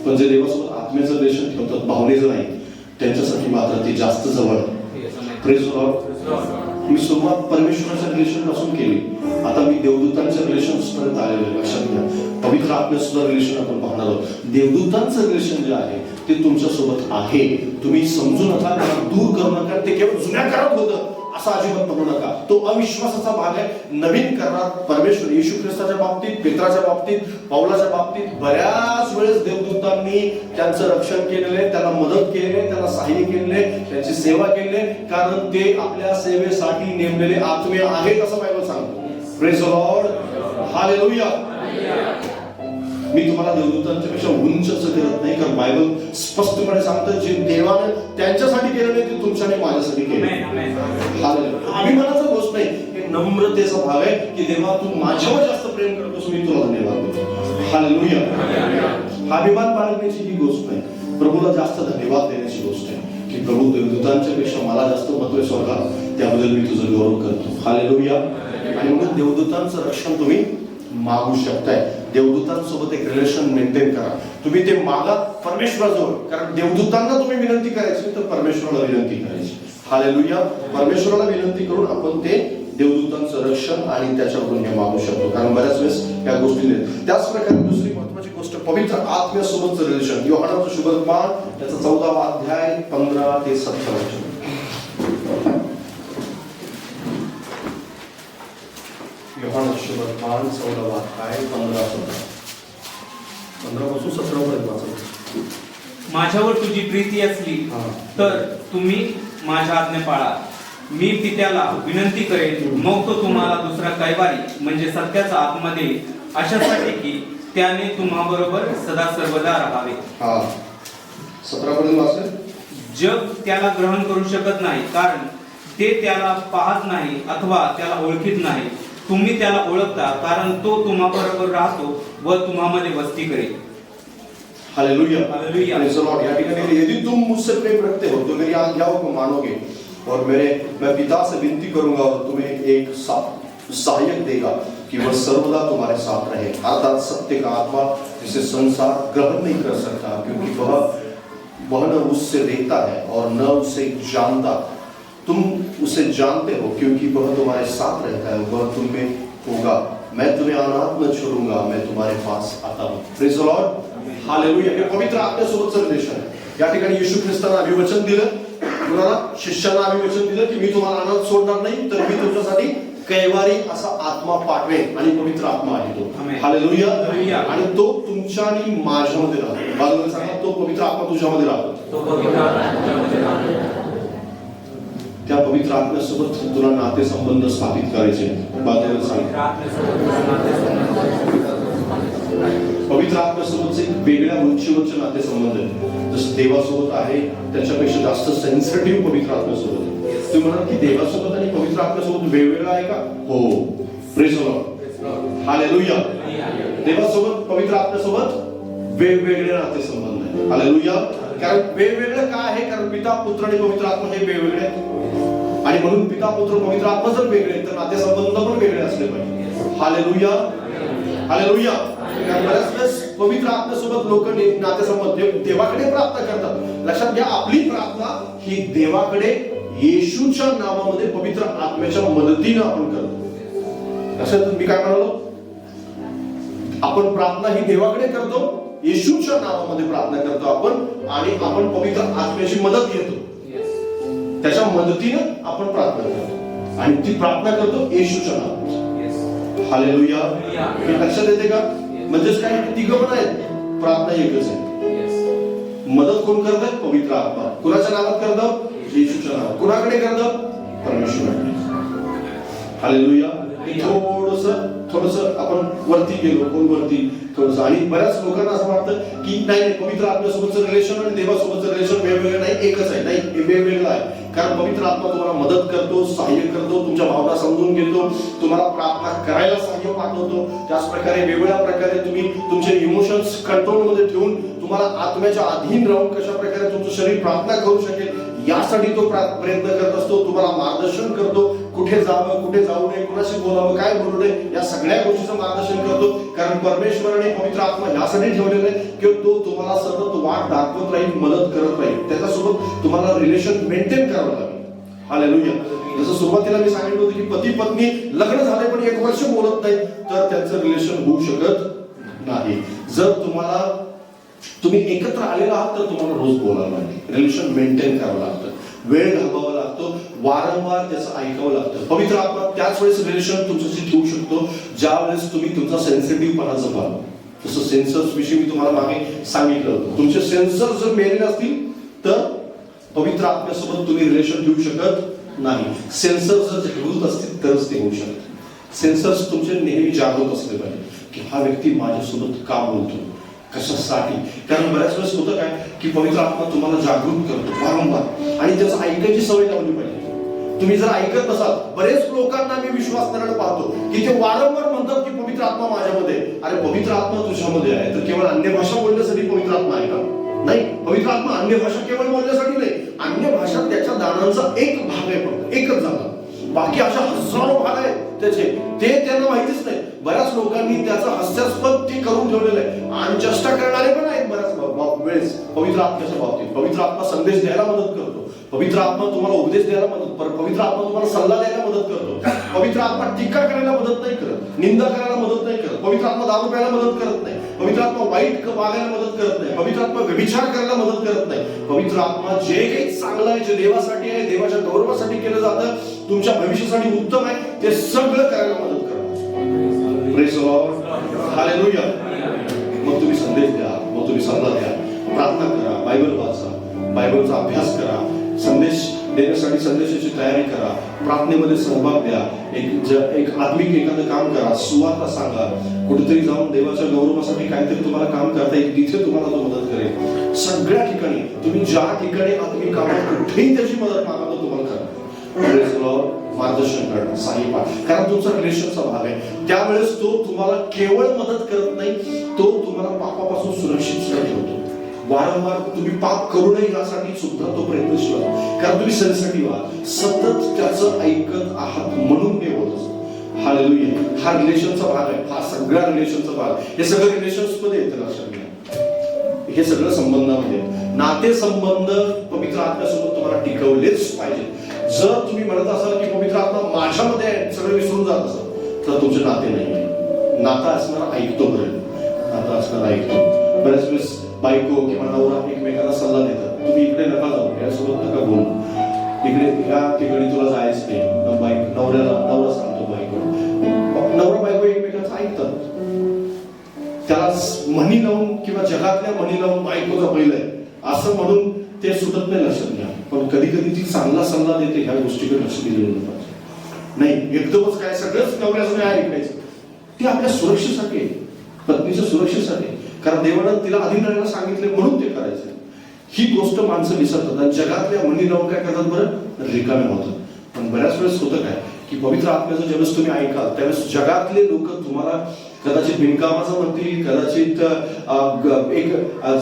D: पण जे देवासोबत आत्म्याचं रिलेशन ठेवतात, भावनेचं नाही, त्यांच्यासाठी मात्र ते जास्त जवळ. Praise the Lord. मी सुरुवात परमेश्वराच्या रिलेशन पासून केली, आता मी देवदूतांच्या रिलेशन पर्यंत आलेलो आहे. लक्षात घ्या, पवित्र आत्म्यात सुद्धा रिलेशन आपण पाहणार आहोत. देवदूतांचं रिलेशन जे आहे ते तुमच्या सोबत आहे. तुम्ही समजू नका, त्याला दूर करू नका. ते केवळ जुन्या काळात होतं असं अजिबात म्हणू नका. तो अविश्वासाचा भाग आहे. नवीन करारात परमेश्वर येशू ख्रिस्ताच्या बाबतीत, पेत्राच्या बाबतीत, पौलाच्या बाबतीत बऱ्याच वेळेस देवदूतांनी त्यांचं रक्षण केलेले, त्यांना मदत केलेले, त्यांना सहाय्य केलेले, त्यांची सेवा केलेली, कारण ते आपल्या सेवेसाठी नेमलेले आत्मे आहेत असं बायबल सांगतो. Praise the Lord. हालेलुया. मी तुम्हाला देवदूतांच्या पेक्षा उंच असं करत नाही, कारण बायबल स्पष्टपणे सांगतं जे देवाने त्यांच्यासाठी केलं नाही ते तुमच्याने माझ्यासाठी केलं. अभिमानाचा गोष्ट नाही, हे नम्रतेचा भाग आहे की देवा तू माझ्यावर जास्त प्रेम करतोस, मी तुला धन्यवाद देतो. हालेलुया. अभिमान बाळगण्याची ही गोष्ट नाही, प्रभूला जास्त धन्यवाद देण्याची गोष्ट आहे की प्रभू देवदूतांच्या पेक्षा मला जास्त महत्व आहे स्वर्गात, त्याबद्दल मी तुझं गौरव करतो. हालेलुया. आणि म्हणून देवदूतांचं रक्षण तुम्ही मागू शकताय. देवदूतांसोबत एक रिलेशन मेंटेन करा. तुम्ही ते मागा परमेश्वराजवळ, कारण देवदूतांना तुम्ही विनंती करायची तर परमेश्वराला विनंती करायची. हालेलुया. परमेश्वराला विनंती करून आपण ते देवदूतांचं रक्षण आणि त्याच्याकडून हे मागू शकतो, कारण बऱ्याच वेळेस या गोष्टी. त्याच प्रकारे दुसरी महत्वाची गोष्ट पवित्र आत्म्यासोबतचं रिलेशन. योहानाचं शुभवर्तमान त्याचा 14वा अध्याय 15 ते 17. योहानाचं शुभवर्तमान 14वा अध्याय 15 पासून 17 पर्यंत वाचतो.
B: माझ्यावर तुझी प्रीती असली तर तुम्ही माझ्या आज्ञा पाळा. मी पित्याला विनंती करेन, मग तो तुम्हाला दुसरा कैवारी म्हणजे सत्याचा आत्मा देईल, अशासाठी की त्याने तुम्हाबरोबर सदा सर्वदा राहावे.
D: 17 पर्यंत वाचले.
B: जग त्याला ग्रहण करू शकत नाही, कारण ते त्याला पाहत नाही अथवा त्याला ओळखीत नाही. तुम्ही त्याला ओळखता, कारण तो तुम्हाबरोबर राहतो व तुम्हामध्ये वस्ती करेल.
D: Hallelujah.
B: Hallelujah.
D: Praise the Lord. या ठिकाणी यदि तुम मुझसे प्रेम रखते हो तो मेरी आज्ञाओं को मानोगे और मैं पिता से विनती करूंगा और तुम्हें एक सहायक देगा कि वह सर्वदा तुम्हारे साथ रहे, अर्थात सत्य का आत्मा जिसे संसार ग्रहण नहीं कर सकता, क्योंकि वह न उससे रहता है और न उसे जानता. तुम उसे जानते हो क्योंकि वह तुम्हारे साथ रहता है, वह तुम में होगा. मैं तुम्हें अनाथ न छोड़ूंगा, मैं तुम्हारे पास आता हूं. Praise the Lord. हालेलुया. हे पवित्र आत्म्यासोबतचं रिलेशन आहे. या ठिकाणी येशू ख्रिस्तांना अभिवचन दिलं, कुणाला? शिष्यांना अभिवचन दिलं की मी तुम्हाला अनाथ सोडणार नाही, तर मी तुमच्यासाठी कैवारी असा आत्मा पाठवेन. आणि पवित्र आत्मा आहे तो. हालेलुया.
B: हालेलुया.
D: आणि तो तुमच्या आणि माझ्यामध्ये राहतो. बाजूला सांगा, तो पवित्र आत्मा तुझ्यामध्ये राहतो.
B: तो पवित्र आत्मा तुझ्यामध्ये राहतो.
D: त्या पवित्र आत्म्यासोबत तुला नातेसंबंध स्थापित करायचे. बाजूला सांगा, पवित्र आत्म्यासोबत एक वेगळ्या उंचीवरचे नातेसंबंध आहेत. जसं देवासोबत आहे त्याच्यापेक्षा जास्त सेन्सिटिव्ह पवित्र आत्म्यासोबत आहे. तुम्ही म्हणाल की देवासोबत आणि पवित्र आत्म्यासोबत वेगवेगळं आहे का? हो. Praise the Lord. हालेलुया. देवासोबत पवित्र आत्म्यासोबत वेगवेगळे नातेसंबंध आहेत. हालेलुया. कारण वेगवेगळं काय आहे? कारण पिता, पुत्र आणि पवित्र आत्मा हे वेगवेगळे आहेत. आणि म्हणून पिता, पुत्र, पवित्र आत्मा जर वेगळे आहेत तर नातेसंबंध पण वेगळे असले पाहिजे. हालेलुया. हालेलुया. बऱ्याच वेळेस पवित्र आत्म्यासोबत लोक नातेसंबंध देवाकडे प्रार्थना करतात. लक्षात घ्या, आपली प्रार्थना ही देवाकडे येशूच्या नावामध्ये पवित्र आत्म्याच्या मदतीने आपण करतो. लक्षात, मी काय म्हणालो? आपण प्रार्थना ही देवाकडे करतो, येशूच्या नावामध्ये प्रार्थना करतो आपण, आणि आपण पवित्र आत्म्याची मदत घेतो. त्याच्या मदतीने आपण प्रार्थना करतो आणि ती प्रार्थना करतो येशूच्या नावात. हालेलुया. हे लक्षात येते का? म्हणजेच काय, तिघं पण आहेत, प्रार्थना एकच आहे. मदत कोण करतात? पवित्र आत्मा. कुणाच्या नावात करतात? येशूच्या नावात. कुणाकडे करतात? परमेश्वराकडे. हालेलुया. थोडस आपण वरती गेलो, कोण वरती थोडस. आणि बऱ्याच लोकांना असं वाटतं की नाही, पवित्र आत्म्यासोबतचं रिलेशन आणि देवासोबतचं रिलेशन वेगवेगळं नाही, एकच आहे. नाही, वेगवेगळं आहे. कारण पवित्र आत्मा तुम्हाला मदत करतो, सहाय्य करतो, तुमच्या भावना समजून घेतो, तुम्हाला प्रार्थना करायला सहाय्य पाठवतो. त्याच प्रकारे वेगवेगळ्या प्रकारे तुम्ही तुमचे इमोशन्स कंट्रोल मध्ये ठेवून तुम्हाला आत्म्याच्या अधीन राहून कशा प्रकारे तुमचं शरीर प्रार्थना करू शकेल यासाठी तो प्रयत्न करत असतो. तुम्हाला मार्गदर्शन करतो, कुठे जावं, कुठे जाऊ नये, कुणाशी बोलावं, काय बोलू नये, या सगळ्या गोष्टीचं मार्गदर्शन करतो. कारण परमेश्वराने पवित्र आत्मा यासाठी ठेवलेला आहे की तो तुम्हाला सतत वाट दाखवत राहील, मदत करत राहील. त्याच्यासोबत तुम्हाला रिलेशन मेंटेन करावं लागेल. हालेलुया. जसं सुरुवातीला मी सांगितलं होतं की पती पत्नी लग्न झाले पण 1 वर्ष बोलत नाही तर त्यांचं रिलेशन होऊ शकत नाही. जर तुम्ही एकत्र आलेला आहात तर तुम्हाला रोज बोलावं लागेल, रिलेशन मेंटेन करावं लागतं, वेळ घालवावा लागतो, वारंवार त्याचं ऐकावं लागतं. पवित्र आत्मा त्याच वेळेस रिलेशन तुमच्याशी ठेवू शकतो ज्या वेळेस तुम्ही तुमचा सेन्सिटिव्हपणा जपाल. जसं सेन्सर्स विषयी मी तुम्हाला मागे सांगितलं होतं. तुमचे सेन्सर जर मेलेले असतील तर पवित्र आत्म्यासोबत तुम्ही रिलेशन ठेवू शकत नाही. सेन्सर जर जागृत असतील तरच ते होऊ शकतात. सेन्सर्स तुमचे नेहमी जागृत असले पाहिजे की हा व्यक्ती माझ्यासोबत का बोलतो, कशासाठी. कारण बऱ्याच वेळेस होतं काय की पवित्र आत्मा तुम्हाला जागृत करतो वारंवार आणि त्याचं ऐकायची सवय लावली पाहिजे. तुम्ही जर ऐकत नसाल, बरेच लोकांना मी विश्वास करण्याला पाहतो की ते वारंवार म्हणतात की पवित्र आत्मा माझ्यामध्ये. अरे पवित्र आत्मा तुझ्यामध्ये आहे तर केवळ अन्य भाषा बोलण्यासाठी पवित्र आत्मा आहे का? नाही. पवित्र आत्मा अन्य भाषा केवळ बोलण्यासाठी नाही. अन्य भाषा त्याच्या दानांचा एक भाग आहे, फक्त एकच झाला. बाकी अशा हजारो भाग आहेत त्याचे, ते त्यांना माहितीच नाही. बऱ्याच लोकांनी त्याचं हास्यास्पद ते करून ठेवलेलं आहे आणि चेष्टा करणारे पण आहेत बऱ्याच वेळेस पवित्र आत्म्याच्या बाबतीत. पवित्र आत्मा संदेश द्यायला मदत करतो, पवित्र आत्मा तुम्हाला उपदेश द्यायला मदत करतो, पवित्र आत्मा तुम्हाला सल्ला द्यायला मदत करतो. पवित्र आत्मा टीका करायला मदत नाही करत, निंदा करायला मदत नाही करत. पवित्र आत्मा दारू प्यायला मदत करत नाही. पवित्र आत्मा वाईट वागायला मदत करत नाही. पवित्र आत्मा व्यभिचार करायला मदत करत नाही. पवित्र आत्मा जे काही चांगलं आहे, जे देवासाठी आहे, देवाच्या गौरवासाठी केलं जातं, तुमच्या भविष्यासाठी उत्तम आहे, ते सगळं करायला मदत करा. Praise the Lord. हालेलुया. मग तुम्ही संदेश द्या, मग तुम्ही सल्ला द्या, प्रार्थना करा, बायबल वाचा, बायबलचा अभ्यास करा, संदेश देण्यासाठी संदेशाची तयारी करा, प्रार्थनेमध्ये सहभाग द्या, एक आत्मिक एखादं काम करा, सुवार्ता सांगा, कुठेतरी जाऊन देवाच्या गौरवासाठी काहीतरी तुम्हाला काम करता येईल तिथे तुम्हाला तो मदत करेल. सगळ्या ठिकाणी तुम्ही ज्या ठिकाणी आत्मिक कामात कुठेही त्याची मदत मागा तो तुम्हाला करा. Praise the Lord. मार्गदर्शन करणं, सहाय्य पाहणं, कारण तुमचा रिलेशनचा भाग आहे. त्यावेळेस तो तुम्हाला केवळ मदत करत नाही, तो तुम्हाला पापापासून सुरक्षित सुद्धा ठेवतो. वारंवार तुम्ही पाप करू नये यासाठी सुद्धा तो प्रयत्नशील असतो, कारण तुम्ही सेन्सिटिव्ह आहात, सतत त्याचं ऐकत आहात, म्हणून हे होत असतं. हालेलुया. हा रिलेशनचा भाग आहे, हा सगळा रिलेशनचा भाग. हे सगळं रिलेशन्स मध्ये येतं, लक्षात घ्या. हे सगळं संबंधामध्ये, नाते संबंध पवित्र आत्म्यासोबत तुम्हाला टिकवलेच पाहिजे. जर तुम्ही म्हणत असाल की पवित्र आत्मा माझ्यामध्ये आहे, सगळं विसरून जात असाल, तर तुमचे नाते नाही. नाता असणार ऐकतो, बरं, नाता असणार ऐकतो. बऱ्याच वेळेस बायको किंवा नवरा एकमेकांना सल्ला देतात, तुम्ही इकडे नका जाऊ, यासोबत नका बोलू, इकडे या ठिकाणी तुला जायचं नाही. नवरा सांगतो बायको, नवरा बायको एकमेकांचं ऐकतात. त्याला म्हणी लावून किंवा जगातल्या म्हणी लावून बायकोचा बैल आहे असं म्हणून ते सुटत नाही, लक्षात घ्या. पण कधी कधी ती चांगला सल्ला देते, ह्या गोष्टीकडे लक्ष दिलेलं पाहिजे. नाही एकदमच काय सगळंच नवऱ्याचं नाही ऐकायचं. ती आपल्या सुरक्षेसाठी आहे, पत्नीच्या सुरक्षेसाठी, कारण देवानं तिला आधी करायला सांगितले म्हणून ते करायचं. ही गोष्ट माणसं विसरतात आणि जगातल्या म्हणी लावून काय करतात, बरं, रिकामे होतात. पण बऱ्याच वेळेस होतं काय की पवित्र आत्म्याचं ज्यावेळेस तुम्ही ऐकाल त्यावेळेस जगातले लोक तुम्हाला कदाचित बिनकामाचं म्हणतील, कदाचित एक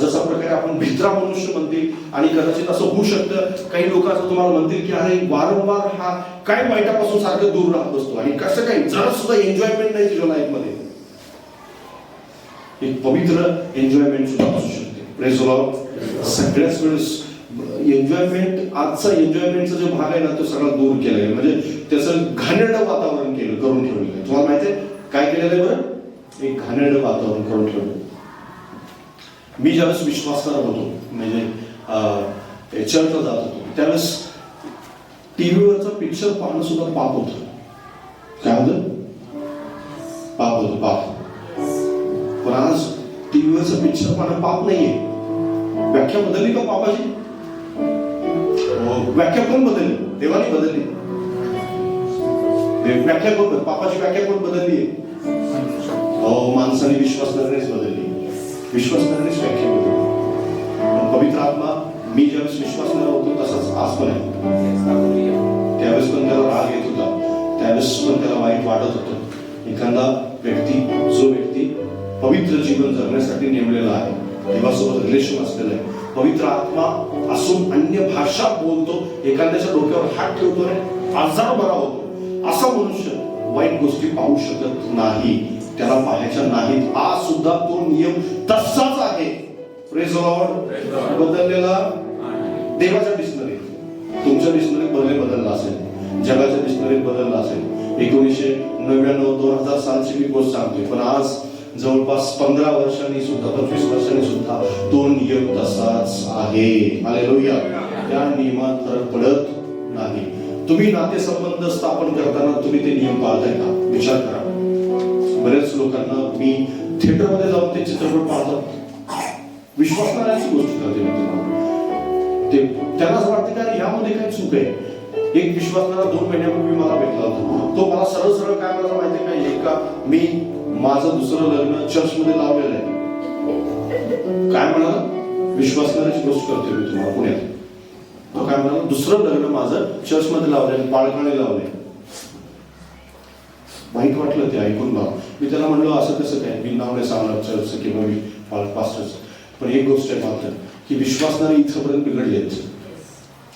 D: जसा प्रकारे आपण भित्रा मनुष्य म्हणतील, आणि कदाचित असं होऊ शकतं काही लोक असं तुम्हाला म्हणतील की अरे वारंवार हा काय वाईटापासून सारखं दूर राहत बसतो आणि कसं काही जरा सुद्धा एन्जॉयमेंट नाही तुझ्या लाईफ मध्ये. एक पवित्र एन्जॉयमेंट सुद्धा असू शकते. Praise the Lord. सगळ्याच वेळेस एन्जॉयमेंट, आजचा एन्जॉयमेंटचा जो भाग आहे ना तो सगळा दूर केलाय, म्हणजे त्याचं घाणेरडं वातावरण करून ठेवलेलं आहे. तुम्हाला माहिती आहे काय केलेलं आहे, बरं, एक घाणेरडं वातावरण करून ठेवलं. मी ज्यावेळेस विश्वासणारा होतो, म्हणजे चर्चला जात होतो, त्यावेळेस टीव्हीवरचा पिक्चर पाहणं सुद्धा पाप होतं. काय होतं? पाप होतं, पाप. पण आज टीव्हीवरचं पिक्चर पाहणं पाप नाहीये. व्याख्या बदलली का पापाची? व्याख्या कोण बदलली? देवाने बदलली. व्याख्या कोण, पापाची व्याख्या कोण बदलली आहे? माणसाने विश्वासणाऱ्यानेच बदलली, विश्वासणाऱ्यानेच व्याख्या बदलली. पण पवित्र आत्मा, मी ज्यावेळेस विश्वासणारा होतो तसाच आज पण आहे. त्यावेळेस पण त्याला राग येत होता, त्यावेळेस पण त्याला वाईट वाटत होतं. एखादा व्यक्ती, जो व्यक्ती पवित्र जीवन जगण्यासाठी नेमलेला आहे, देवासोबत रिलेशन असलेलं आहे, पवित्र आत्मा असून अन्य भाषा बोलतो, एखाद्याच्या डोक्यावर हात ठेवतो आणि आजार बरा होतो, असा मनुष्य वाईट गोष्टी पाहू शकत नाही, त्याला पाहायच्या नाहीत. आज सुद्धा तो नियम तसाच आहे. Praise the Lord. बदललेला देवाच्या डिक्शनरीत, तुमच्या डिक्शनरीत बदलला असेल, जगाच्या डिक्शनरीत बदलला असेल. 1999 2000 सालची मी गोष्ट सांगतोय, पण आज जवळपास 15 वर्षांनी सुद्धा 25 वर्षांनी सुद्धा तो नियम तसाच आहे. हालेलुया. त्या नियमात फरक पडत नाही. तुम्ही नातेसंबंध स्थापन करताना तुम्ही ते नियम पाळताय का? विचार करा. बरेच लोकांना मी थिएटरमध्ये जाऊन ते चित्रपट पाहतात, विश्वासणाऱ्याची गोष्ट करते मी तुम्हाला. ते त्यांना असं वाटतं का यामध्ये काही चूक आहे. एक विश्वासणारा 2 महिन्यापूर्वी मला भेटला होता. तो मला सरळ सरळ काय मला माहिती आहे का, एका मी माझं दुसरं लग्न चर्चमध्ये लावलेलं आहे. काय म्हणाला? विश्वासणाऱ्याची गोष्ट करते मी तुम्हाला पुण्यात. तो काय म्हणाला? दुसरं लग्न माझं चर्चमध्ये लावलंय, बाळकाने लावलंय. वाईट वाटलं ते ऐकून मला. मी त्याला म्हणलो असं कसं काय, मी नाव नाही सांगणार चर्चचं किंवा मी पास्टरचं, पण एक गोष्ट आहे मात्र की विश्वासणारे इथपर्यंत बिघडले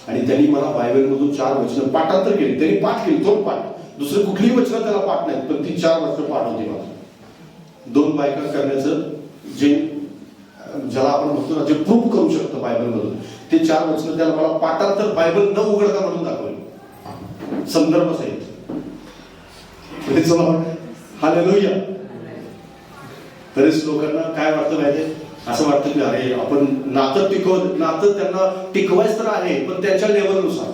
D: आणि त्यांनी मला बायबलमधून 4 वचनं पाठांतर केली. त्यांनी पाठ केली, 2 पाठ, दुसरी कुठलीही वचनं त्याला पाठ नाहीत, पण ती 4 वचनं पाठ होती. मला 2 बायका करण्याचं जे ज्याला आपण म्हणतो ना, जे प्रूव्ह करू शकतं बायबलमधून, ते 4 वचनं त्याला मला पाठांतर बायबल न उघडता म्हणून दाखवले, संदर्भ सहित. हालेलुया. बरेच लोकांना काय वाटतं माहितीये, असं वाटतं की अरे आपण नातं त्यांना टिकवायचं तर आहे, पण त्यांच्या लेवलनुसार.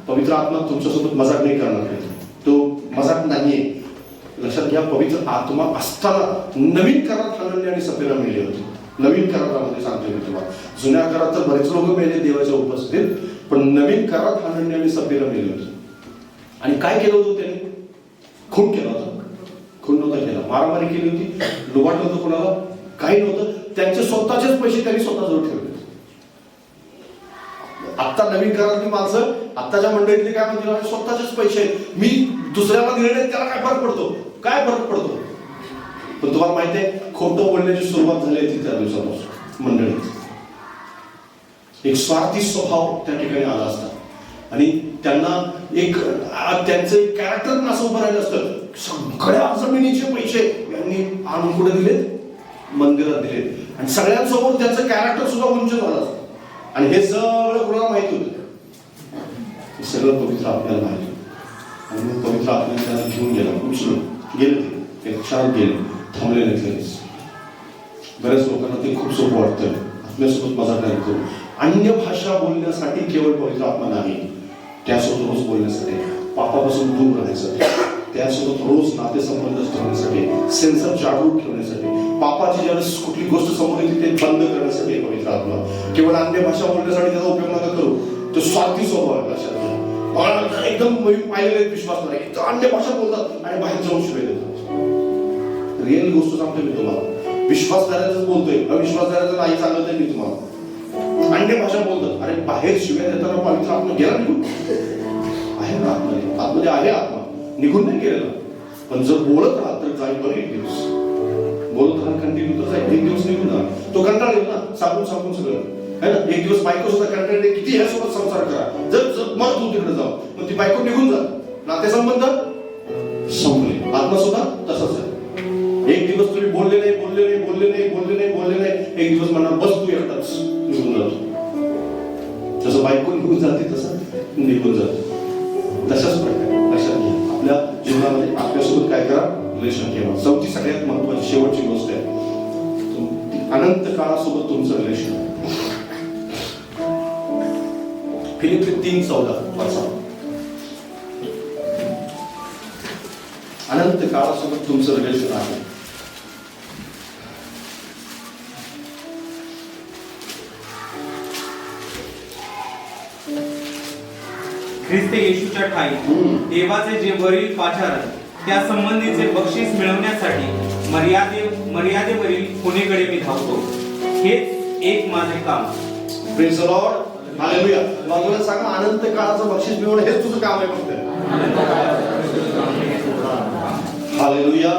D: पवित्र आत्मा तुमच्यासोबत मजाक नाही करणार, तो मजाक नाहीये. लक्षात घ्या, पवित्र आत्मा असताना नवीन करारात हनन्या आणि सफेरा मेले होते. नवीन करारामध्ये सांगतो मी तुम्हाला. जुन्या करारात तर बरेच लोक मेले देवाच्या उपस्थितीत, पण नवीन करारात हनन्या आणि सफेरा मेले होते. आणि काय केलं होतं त्यांनी? खून केला होता. खून नव्हता केला, मारामारी केली होती, लुबाडलं होतं कोणाला, काही नव्हतं. त्यांचे स्वतःचेच पैसे त्यांनी स्वतःजवळ ठेवले. आता नवीन करारातली माणसं आत्ताच्या मंडळीतली काय म्हणतील, माझे स्वतःचेच पैसे आहेत, मी दुसऱ्याला दिले नाही, त्याला काय फरक पडतो? काय फरक पडतो? पण तुम्हाला माहिती आहे, खोटं बोलण्याची सुरुवात झाली होती त्या दिवसापासून मंडळीत. एक स्वार्थी स्वभाव त्या ठिकाणी आला असता आणि त्यांना एक त्यांचं एक कॅरेक्टर असं उभं राहिलं असतं. सगळ्या जमिनीचे पैसे यांनी आणून कुठे दिलेत? मंदिरात दिलेत. आणि सगळ्यांसमोर त्यांचं कॅरेक्टर सुद्धा उंच झालं असतं. आणि हे सगळं कुणाला माहिती होतं? हे सगळं पवित्र आपल्याला माहिती होतं. आणि मग पवित्र आपल्याला त्यांना घेऊन गेला, उचलून गेले, ते क्षणात गेले, थांबले नाहीत लगेच. बऱ्याच लोकांना ते खूप सोपं वाटतं, आपल्यासोबत मजा नाही करू. अन्य भाषा बोलण्यासाठी केवळ पवित्र आत्मा नाही, त्यासोबत रोज बोलण्यासाठी, पापापासून दूर राहण्यासाठी, त्यासोबत रोज नातेसंबंध ठेवण्यासाठी, सेन्सर जागरूक ठेवण्यासाठी, पापाची ज्यावेळेस कुठली गोष्ट समोर येते ते बंद करण्यासाठी पवित्र आत्मा. केवळ अन्य भाषा बोलण्यासाठी त्याचा उपयोग नका करू, तो स्वार्थी स्वभाव आहे. लक्षात घ्या. एकदम पाहिलेले विश्वास नाही, अन्य भाषा बोलतात आणि बाहेर जाऊन शिवाय देतात. रिअल गोष्ट सांगतोय मी तुम्हाला, विश्वासदाराच बोलतोय, अविश्वासदाराचं नाही सांगत आहे मी तुम्हाला. अन्य भाषा बोलतात, अरे बाहेर शिव्या देताना पवित्र आत्मा गेला निघून आहे ना, आतमध्ये आहे आत्मा, निघून नाही गेलेला. पण जर बोलत राहा तर जाईल बरं एक दिवस, बोलत राहा कंटिन्यू तर जाईल, एक दिवस निघून जा. तो कंटाळ येईल ना, सांगून सगळं है ना. एक दिवस बायको सुद्धा कंटाळ, किती ह्यासोबत संसार करा, जर मग तू तिकडे जाऊ, मग ती बायको निघून जा, नातेसंबंध संपले. आत्मा सुद्धा तसाच आहे. एक दिवस तुम्ही बोलले नाही, एक दिवस म्हणा बस तू एकटाच, निघून जातो. जसं बायको निघून जाते तसं निघून जातो. तशाच प्रकारे लक्षात घ्या, आपल्या जीवनामध्ये आपल्यासोबत काय करा, रिलेशन ठेवा. चौथी सगळ्यात महत्वाची शेवटची गोष्ट आहे, अनंत काळासोबत तुमचं रिलेशन. फिलिप्पी 3:14 वाचा. अनंत काळासोबत तुमचं रिलेशन आहे.
B: ख्रिस्त येशूच्या ठाई देवाचे जे वरील पाचारण त्या संबंधीचे बक्षीस मिळवण्यासाठी मर्यादेवरील खुणेकडे मी धावतो. हेच एक माझे काम.
D: Praise the Lord, hallelujah. बाजूला सांगा, अनंत काळाचं बक्षीस मिळवणं हेच तुझं काम आहे फक्त. हालेलुया.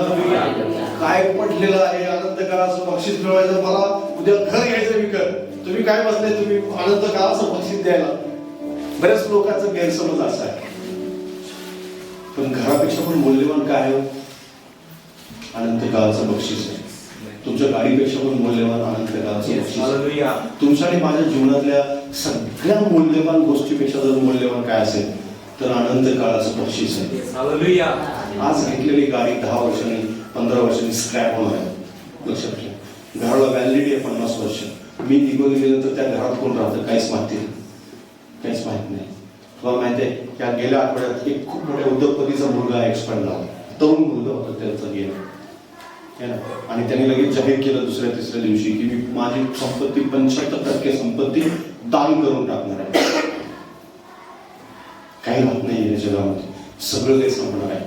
D: काय पडलेलं आहे अनंत काळाचं बक्षीस मिळवायचं, मला उद्या घर घ्यायचं विकत. तुम्ही काय बसले, तुम्ही अनंत काळाचं बक्षीस द्यायला. बऱ्याच लोकांचा गैरसमज असा आहे. पण घरापेक्षा पण मूल्यवान काय आहे? अनंत काळाचं बक्षीस आहे. तुमच्या गाडीपेक्षा पण मूल्यवान अनंत काळाचं बक्षीस. तुमच्या आणि माझ्या जीवनातल्या सगळ्या मूल्यवान गोष्टीपेक्षा जर मूल्यवान काय असेल तर अनंत काळाचं बक्षीस आहे. आज घेतलेली गाडी 10 वर्षांनी 15 वर्षांनी स्क्रॅप होणार आहे. लक्षात घ्या. घराला व्हॅलिडिटी आहे 50 वर्ष. मी निघून गेल्यानंतर त्या घरात कोण राहतं काहीच माहिती नाही. तुम्हाला माहिती आहे की गेल्या आठवड्यात एक खूप मोठ्या उद्योगपतीचा मुलगा एक्सपायर झाला. तरुण मुलगा होता त्यांचा गेला, आणि त्यांनी लगेच जाहीर केलं दुसऱ्या तिसऱ्या दिवशी की मी माझी संपत्ती 75% संपत्ती दान करून टाकणार आहे. काही राहत नाही या जगामध्ये, सगळं काही संपणार आहे.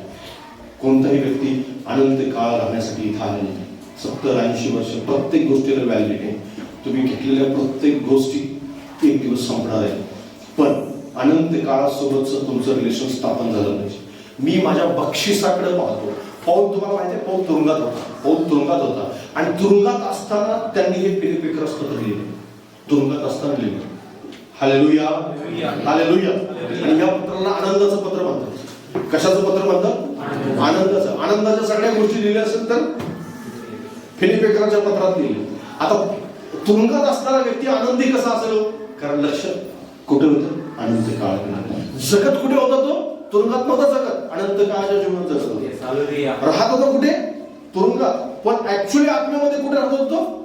D: कोणताही व्यक्ती अनंत काळ राहण्यासाठी इथं आले नाही. 70-80 वर्ष प्रत्येक गोष्टीला व्हॅलिडिटी आहे. तुम्ही घेतलेल्या प्रत्येक गोष्टी एक दिवस संपणार आहे. पण अनंत काळासोबतच तुमचं रिलेशन स्थापन झालं पाहिजे. मी माझ्या बक्षिसाकडे पाहतो. पौल, तुम्हाला माहिती आहे, पौल तुरुंगात होता आणि तुरुंगात असताना त्यांनी हे फिलिप्पीकरास पत्र लिहिले. तुरुंगात असताना लिहिलं. Hallelujah, hallelujah. आणि या पत्राला आनंदाचं पत्र म्हणतात. कशाचं पत्र म्हणतात? आनंदाच्या सगळ्या गोष्टी लिहिल्या असेल तर फिलिप्पीकराच्या पत्रात लिहिले. आता तुरुंगात असणारा व्यक्ती आनंदी कसा असेल? कारण लक्ष कुठे होतं? अनंत काळ. जगत कुठे होता? तो तुरुंगात नव्हता जगत, अनंत काळाच्या जीवनात जगत होता. राहत होता कुठे? तुरुंगात. पण ऍक्च्युअली आत्म्यामध्ये कुठे राहत होतो?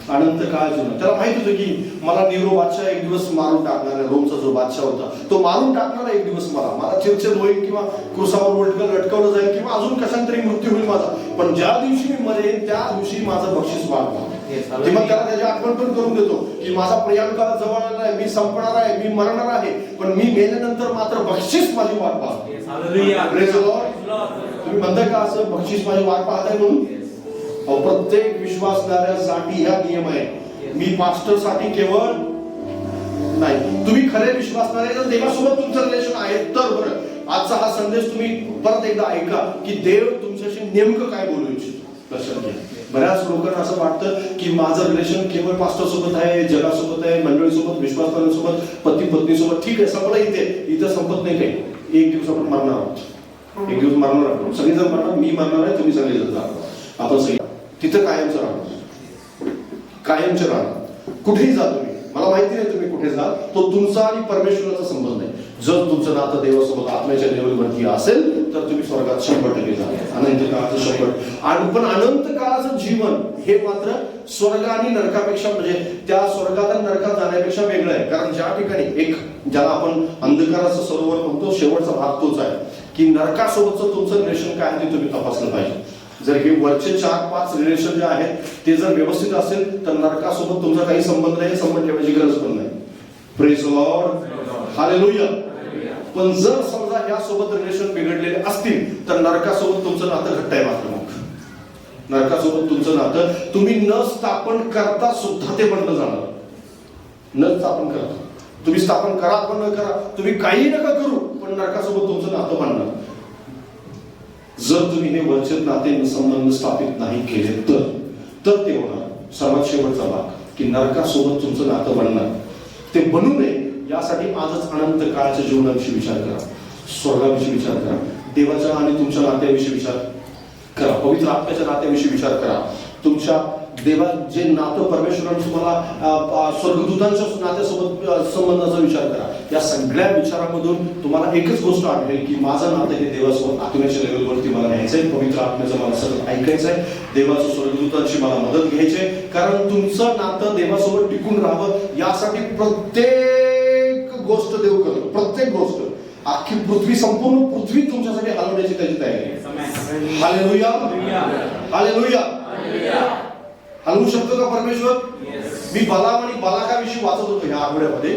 D: अनंत काळ जीवन. त्याला माहित होतं की मला नीरो बादशाह एक दिवस मारून टाकणार आहे. रोमचा जो बादशाह होता तो मारून टाकणार एक दिवस, मला चिरछेद होईल किंवा क्रुसावर लटकवलं जाईल किंवा अजून कशांतरी मृत्यू होईल माझा. पण ज्या दिवशी मी मरेन त्या दिवशी माझं बक्षीस वाढणार. मग त्याला त्याची आठवण पण करून देतो की माझा प्रियांकाला जवळ आला आहे, मी संपणार आहे, मी मरणार आहे, पण मी मेल्यानंतर मात्र बक्षीस माझी वाट पाहतो. तुम्ही म्हणताय का असं बक्षीस माझी वाट पाहताय म्हणून? प्रत्येक विश्वासदारासाठी हा नियम आहे. मी पास्टरसाठी केवळ नाही. तुम्ही खरे विश्वासणारे जर देवासोबत तुमचं रिलेशन आहे तर बरं. आजचा हा संदेश तुम्ही परत एकदा ऐका की देव तुमच्याशी नेमकं काय बोलू इच्छितो. लक्षात घ्या. बऱ्याच लोकांना असं वाटतं की माझं रिलेशन केवळ पास्टर सोबत आहे, जगासोबत आहे, मंडळीसोबत, विश्वासांसोबत, पती पत्नीसोबत. ठीक आहे, संपलं इथं संपत नाही काही. एक दिवस आपण मरणार आहोत, एक दिवस मरणार आहोत. सगळेजण मरणार, मी मरणार आहे, तुम्ही सगळेजण जाणार. आपण सगळे तिथं कायमचं राहणार, कायमचं राहणार. कुठेही जा तुम्ही, मला माहिती नाही तुम्ही कुठे जा, तो तुमचा आणि परमेश्वराचा संबंध आहे. जर तुमचं नातं देवासोबत आत्म्याच्या लेवलवरती असेल तर तुम्ही स्वर्गात 100% जा, अनंत काळाचं 100. आणि पण अनंत काळाचं जीवन हे मात्र स्वर्ग आणि नरकापेक्षा, म्हणजे त्या स्वर्गात आणि नरकात जाण्यापेक्षा वेगळं आहे. कारण ज्या ठिकाणी एक ज्याला आपण अंधकाराचं सरोवर म्हणतो, शेवटचा भाग तोच आहे की नरकासोबतचं तुमचं रिलेशन काय आहे ते तुम्ही तपासलं पाहिजे. जर हे वरचे 4-5 रिलेशन जे आहेत ते जर व्यवस्थित असेल तर नरकासोबत तुमचा काही संबंध नाही, संबंध ठेवायची गरज पण नाही. Praise the Lord, hallelujah. पण जर समजा ह्या सोबत रिलेशन बिघडलेले असतील तर नरकासोबत तुमचं नातं घट्ट आहे. मात्र मग नरकासोबत तुमचं नातं तुम्ही न स्थापन करता सुद्धा ते बंद जाणार. न स्थापन करता तुम्ही स्थापन करा पण न करा, तुम्ही काही नका करू, पण नरकासोबत तुमचं नातं बांधणार. जर तुम्ही हे वरचे नाते संबंध स्थापित नाही केले तर ते होणार. सर्वात शेवटचा भाग की नरकासोबत तुमचं नातं बनणार. ते बनू नये यासाठी आजच अनंत काळाच्या जीवनाविषयी विचार करा, स्वर्गाविषयी विचार करा, देवाच्या आणि तुमच्या नात्याविषयी विचार करा, पवित्र आत्म्याच्या नात्याविषयी विचार करा. तुमच्या देवा जे नातं परमेश्वराने तुम्हाला स्वर्गदूतांच्या नात्यासोबत संबंधाचा विचार करा. या सगळ्या विचारामधून तुम्हाला एकच गोष्ट आढळेल की माझं नातं हे देवासोबत आत्म्याच्या लेवलवरती मला न्यायचंय. पवित्र आत्म्याचं मला सगळं ऐकायचंय, देवाचं स्वर्गदूतांची मला मदत घ्यायची. कारण तुमचं नातं देवासोबत टिकून राहावं यासाठी प्रत्येक गोष्ट देव करतो. प्रत्येक गोष्ट, अख्खी पृथ्वी, संपूर्ण पृथ्वी तुमच्यासाठी हलवण्याची त्याची तयारी आहे. Hallelujah, hallelujah. हलवू शकतो का परमेश्वर? मी बलाम आणि बालाकाविषयी वाचत होतो ह्या आठवड्यामध्ये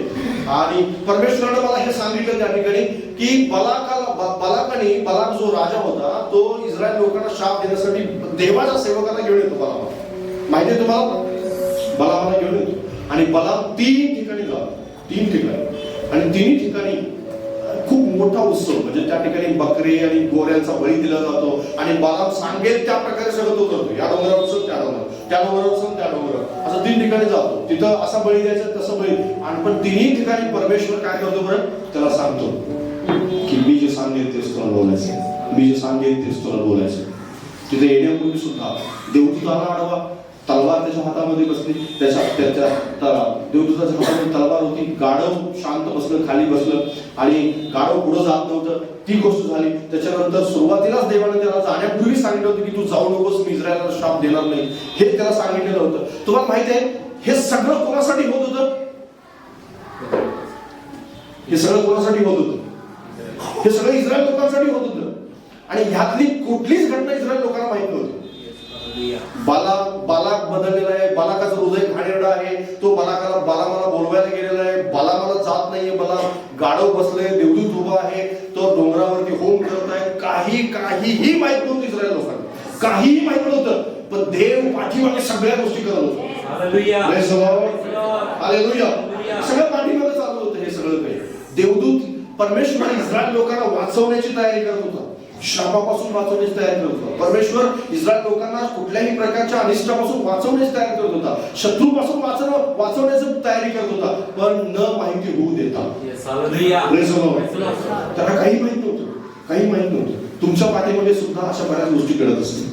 D: आणि परमेश्वरानं मला हे सांगितलं त्या ठिकाणी की बलाकाने, बलाक जो राजा होता तो इस्रायल लोकांना शाप देण्यासाठी देवाच्या सेवकांना घेऊन येतो. बलाम माहिती आहे तुम्हाला, बलामाला घेऊन येतो आणि बलाम 3 ठिकाणी जातो, 3 ठिकाणी, आणि 3 ठिकाणी खूप मोठा उत्सव, म्हणजे त्या ठिकाणी बकरे आणि गोऱ्यांचा बळी दिला जातो आणि बलाम सांगेल त्या प्रकारे सगळं तो करतो. या डोंगरावर चल, त्या डोंगरावर, त्या डोंगरावर चल, त्या डोंगरावर, असं 3 ठिकाणी जातो. तिथं असा बळी द्यायचा, तसं बळी. आणि पण 3ही ठिकाणी परमेश्वर काय करतो बरं, त्याला सांगतो की मी जे सांगेल तेच तुला बोलायचं, मी जे सांगेल तेच तुला बोलायचं. तिथे येण्यापूर्वी सुद्धा देवदूताला आडवा, तलवार त्याच्या हातामध्ये बसली, त्याच्या देवदूताच्या हातामध्ये तलवार होती. गाढव शांत बसलं, खाली बसलं आणि गाढव पुढे जात नव्हतं. ती गोष्ट झाली. त्याच्यानंतर सुरुवातीलाच देवाने त्याला जाण्यापूर्वी सांगितलं होतं की तू जाऊ नकोस, मी इस्रायलला शाप देणार नाही, हे त्याला सांगितलेलं होतं. तुम्हाला माहिती आहे हे सगळं कोणासाठी होत होतं? हे सगळं कोणासाठी होत होतं? हे सगळं इस्रायल लोकांसाठी होत होतं. आणि ह्यातली कुठलीच घटना इस्रायल लोकांना माहित नव्हती. बालाक बदललेला आहे, बालाकाचं हृदय घाणेरडं आहे, तो बालामाला बोलवायला गेलेला आहे, बालामाला जात नाहीये. बलाम गाढव बसले, देवदूत उभा आहे, तो डोंगरावरती होम करत आहे. काहीही माहित नव्हतं इस्रायल लोकांना, काहीही माहित नव्हतं. पण देव पाठीमागे सगळ्या गोष्टी करत होता. Hallelujah, hallelujah. सगळं पाठीमागे चालू होतं. हे सगळं काही देवदूत, परमेश्वर इस्रायल लोकांना वाचवण्याची तयारी करत होता, शापापासून वाचवण्याची तयारी करत होता. परमेश्वर इस्रायल लोकांना कुठल्याही प्रकारच्या अनिष्टापासून वाचवण्याची तयारी करत होता, शत्रूपासून वाचवण्याची तयारी करत होता, पण न माहिती होऊ देता. त्याला काही माहित नव्हतं, काही माहित नव्हतं. तुमच्या पाठीमध्ये सुद्धा अशा बऱ्याच गोष्टी घडत असतील,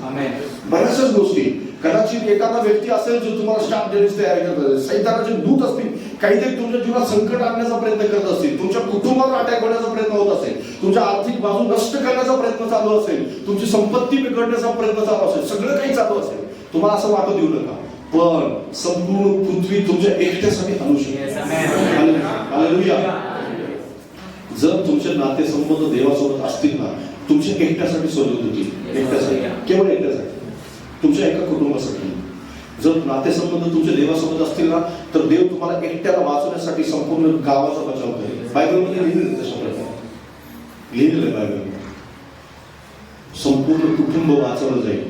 D: बऱ्याचशाच गोष्टी. कदाचित एखादा व्यक्ती असेल जो तुम्हाला शाप देण्याची तयारी करत असेल, सैतानाचे दूत असतील, काहीतरी तुमच्या जीवनात संकट आणण्याचा प्रयत्न करत असतील, तुमच्या कुटुंबावर अटॅक होण्याचा प्रयत्न होत असेल, तुमच्या आर्थिक बाजू नष्ट करण्याचा प्रयत्न चालू असेल, तुमची संपत्ती बिघडण्याचा प्रयत्न चालू असेल, सगळं काही चालू असेल. तुम्हाला असं वाटू देऊ नका, पण संपूर्ण पृथ्वी तुमच्या एकट्यासाठी आणू शकते. हालेलुया. जर तुमचे नातेसंबंध देवासोबत असतील ना, तुमच्या एकट्यासाठी सोडत होती, एकट्यासाठी, केवळ एकट्यासाठी, तुमच्या एका कुटुंबासाठी. जर नातेसंबंध तुमच्या देवासोबत असतील ना, तर देव तुम्हाला एकट्याला वाचवण्यासाठी संपूर्ण गावाचा बचाव करेल. बायबलमध्ये लिहिलेलं तशा प्रकारे लिहिलेलं आहे बायबलमध्ये. संपूर्ण कुटुंब वाचवलं जाईल.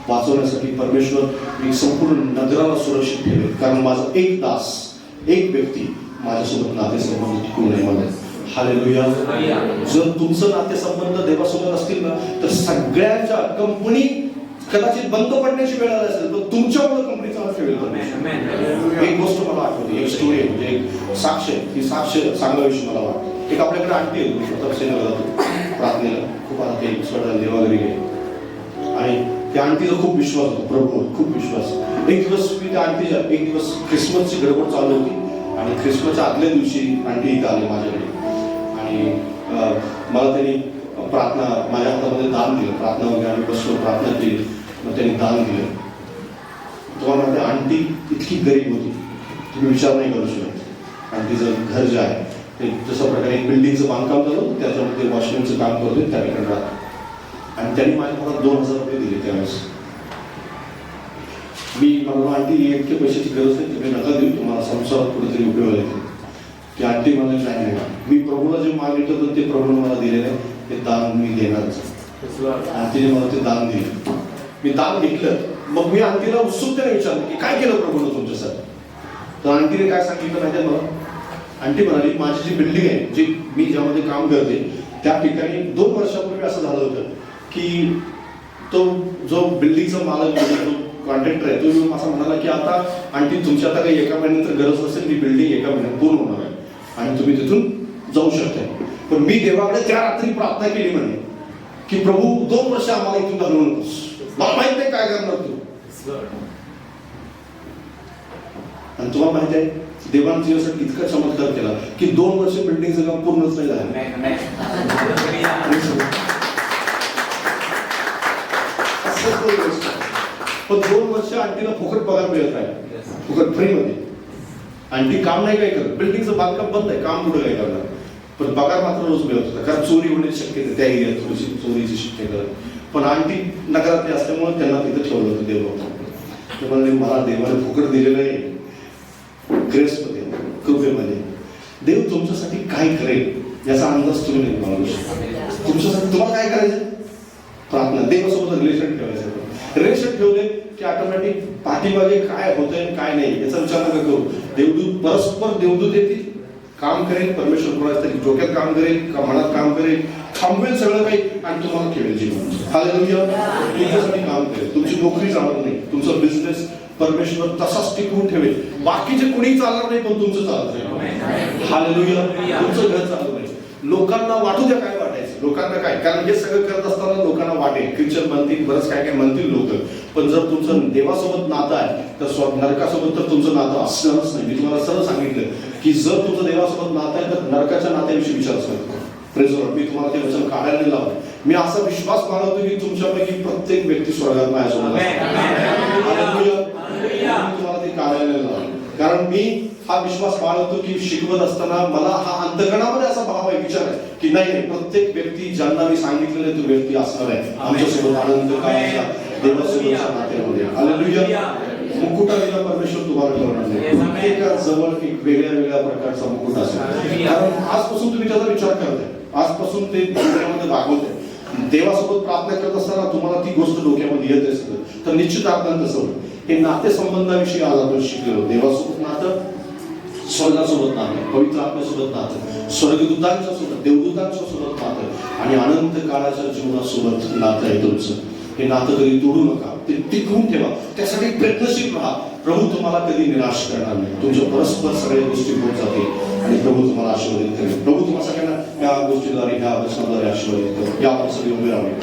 D: वाचवण्यासाठी परमेश्वर एक संपूर्ण नगराला सुरक्षित ठेवेल. कारण माझा एक दास, एक व्यक्ती माझ्यासोबत नातेसंबंध टिकून नाही म्हणत. हालेलुया. जर तुमचं नातेसंबंध देवासोबत असतील ना तर सगळ्यांच्या कंपनी कदाचित बंद पडण्याची वेळ आली असेल तर तुमच्यामुळे कंपनी चालत ठेवेल. एक गोष्ट मला आठवते, एक स्टोरी आहे, म्हणजे एक साक्ष आहे. ही साक्ष सांगावीशी मला वाटतं. एक आपल्याकडे आणखी आहे, तपसेला जातो प्रार्थनेला, खूप आता ते स्वतः देवाघरी गेले आणि त्या आणखीचा खूप विश्वास होता प्रभू, खूप विश्वास. एक दिवस मी त्या आणखीच्या एक दिवस ख्रिसमसची गडबड चालू होती आणि ख्रिसमसच्या आदल्या दिवशी आणखी इथं आले माझ्याकडे आणि मला त्यांनी प्रार्थना माझ्या हातामध्ये दान दिलं. प्रार्थना वगैरे आम्ही बसलो, प्रार्थना केली, मग त्यांनी दान दिलं. तुम्हाला माहिती आंटी इतकी गरीब होती, तुम्ही विचार नाही करू शकत. आंटीचं घर जे आहे ते जसं प्रकारे एक बिल्डिंगचं बांधकाम झालं, त्याच्यामध्ये वॉशमॅनचं काम करतो त्या ठिकाणी राहतं. आणि त्यांनी माझ्या मला 2,000 रुपये दिले त्यावेळेस. मी मला आंटी इतके पैशाची गरज नाही, तुम्ही नका देऊ, तुम्हाला संसारात कुठेतरी उपयोग येते. की आंटी मला नाही, मी प्रभूला जे मागितलं होतं ते प्रभूने मला दिलेलं आहे, ते दान मी देणारच. आंटीने मला ते दान दिलं, मी दान घेतलं. मग मी आंटीला उत्सुकतेने विचारलं की काय केलं प्रभूनं तुमच्यासाठी. तर आंटीने काय सांगितलं माहिती आहे मला. आंटी म्हणाली माझी जी बिल्डिंग आहे, जी मी ज्यामध्ये काम करते त्या ठिकाणी 2 वर्षापूर्वी असं झालं होतं की तो जो बिल्डिंगचा मालक जो कॉन्ट्रॅक्टर आहे तो येऊन असं म्हणाला की आता आंटी तुमची आता काही एका महिन्यानंतर गरज नसेल, ती बिल्डिंग एका महिन्यात पूर्ण होणार आहे आणि तुम्ही तिथून जाऊ शकताय. पण मी देवाकडे त्या रात्री प्रार्थना केली म्हणे की प्रभू 2 वर्ष आम्हाला इथून घालवू नकोस, मला माहित नाही काय करणार तू. आणि तुम्हाला माहित आहे देवाने तुझ्यासाठी इतका चमत्कार केला की 2 वर्ष बिल्डिंगचं काम पूर्णच नाही झालं. पण 2 वर्ष आंटीला फुकट पगार मिळत आहे, फुकट फ्री मध्ये. आंटी काम नाही काय करत, बिल्डिंगचं बांधकाम बंद आहे, काम कुठं काय करणार, पण पगार मात्र रोज मिळत होता. कारण चोरी होण्याची शक्यता त्या एरियात थोडीशी चोरीची शक्यता. पण आंटी नगरातली असल्यामुळे त्यांना तिथं ठेवलं होतं देव. ते म्हणले मला देवाने फुकट दिलेलं आहे ग्रेसमध्ये, कृपेमध्ये. देव तुमच्यासाठी काय करेल याचा अंदाज तुम्ही नाही मानू शकता. तुमच्यासाठी तुम्हाला काय करायचं, प्रार्थना, देवासोबत रिलेशन ठेवायचं. रिलेशन ठेवले की ऑटोमॅटिक पाठीमागे काय होतंय काय नाही याचा विचार नका करू. देवदूत परस्पर देवदूत येतील, काम करेल, परमेश्वर कोणाच्या तरी डोक्यात काम करेल, मनात काम करेल, थांबवेल सगळं काही आणि तुम्हाला ठेवेल जीवन. हालेलुया. तुमच्यासाठी काम करेल, तुमची नोकरी जाणार नाही, तुमचा बिझनेस परमेश्वर तसाच टिकवून ठेवेल. बाकीचे कुणी चालणार नाही पण तुमचं चालत नाही. हालेलुया. तुमचं घर चालू नाही. लोकांना वाटू द्या काय वाटायचं, लोकांना काय, कारण हे सगळं करत असताना लोकांना वाटेल, ख्रिश्चन म्हणतील, बरंच काय काय म्हणतील लोक. पण जर तुमचं देवासोबत नातं आहे तर नरकासोबत तर तुमचं नातं असणारच नाही. मी तुम्हाला सरळ सांगितलं की जर तुमचं देवासोबत नातं आहे तर नरकाच्या नात्याविषयी विचार करतो. Praise the Lord. मी तुम्हाला ते वचन काढायला नाही लावलं. मी असा विश्वास बाळगतो की तुमच्यापैकी प्रत्येक व्यक्ती स्वर्गात माझ्यासोबत तुम्हाला ते काढायला नाही लावलं. कारण मी हा विश्वास बाळगतो की शिकवत असताना मला हा अंतकणामध्ये असा भाव आहे, विचार आहे की नाही प्रत्येक व्यक्ती ज्यांना मी सांगितलेलं तो व्यक्ती असणार आहे आमच्यासोबत आनंद काळाच्या देवासोबतच्या नात्यामध्ये. हालेलुया. मुकुटा दिला परमेश्वर तुम्हाला ठेवणार नाही. प्रत्येका जवळ एक वेगळ्या वेगळ्या प्रकारचा मुकुट असेल. कारण आजपासून तुम्ही त्याचा विचार करताय, आजपासून ते डोक्यामध्ये दाखवते. देवासोबत प्रार्थना करत असताना तुम्हाला ती गोष्ट डोक्यामध्ये येत असेल तर निश्चित अर्थानं तसं होईल. हे नातेसंबंधाविषयी आज आपण शिकलो. देवासोबत नातं, स्वर्गासोबत नातं, पवित्र आत्म्यासोबत नातं, स्वर्गदूतांच्या सोबत, देवदूतांच्या सोबत नातं आणि अनंत काळाच्या जीवनासोबत नातं आहे तुमचं. हे नातं कधी तोडू नका, ते टिकवून ठेवा, त्यासाठी प्रयत्नशील राहा. प्रभू तुम्हाला कधी निराश करणार नाही. तुमच्या परस्पर सगळ्या गोष्टी होत जातील आणि प्रभू तुम्हाला आशीर्वादित करेल. प्रभू तुम्हाला सगळ्यांना या गोष्टीद्वारे, ह्या वचनाद्वारे आशीर्वादित करेल. या आपण सगळे उभे राहूया.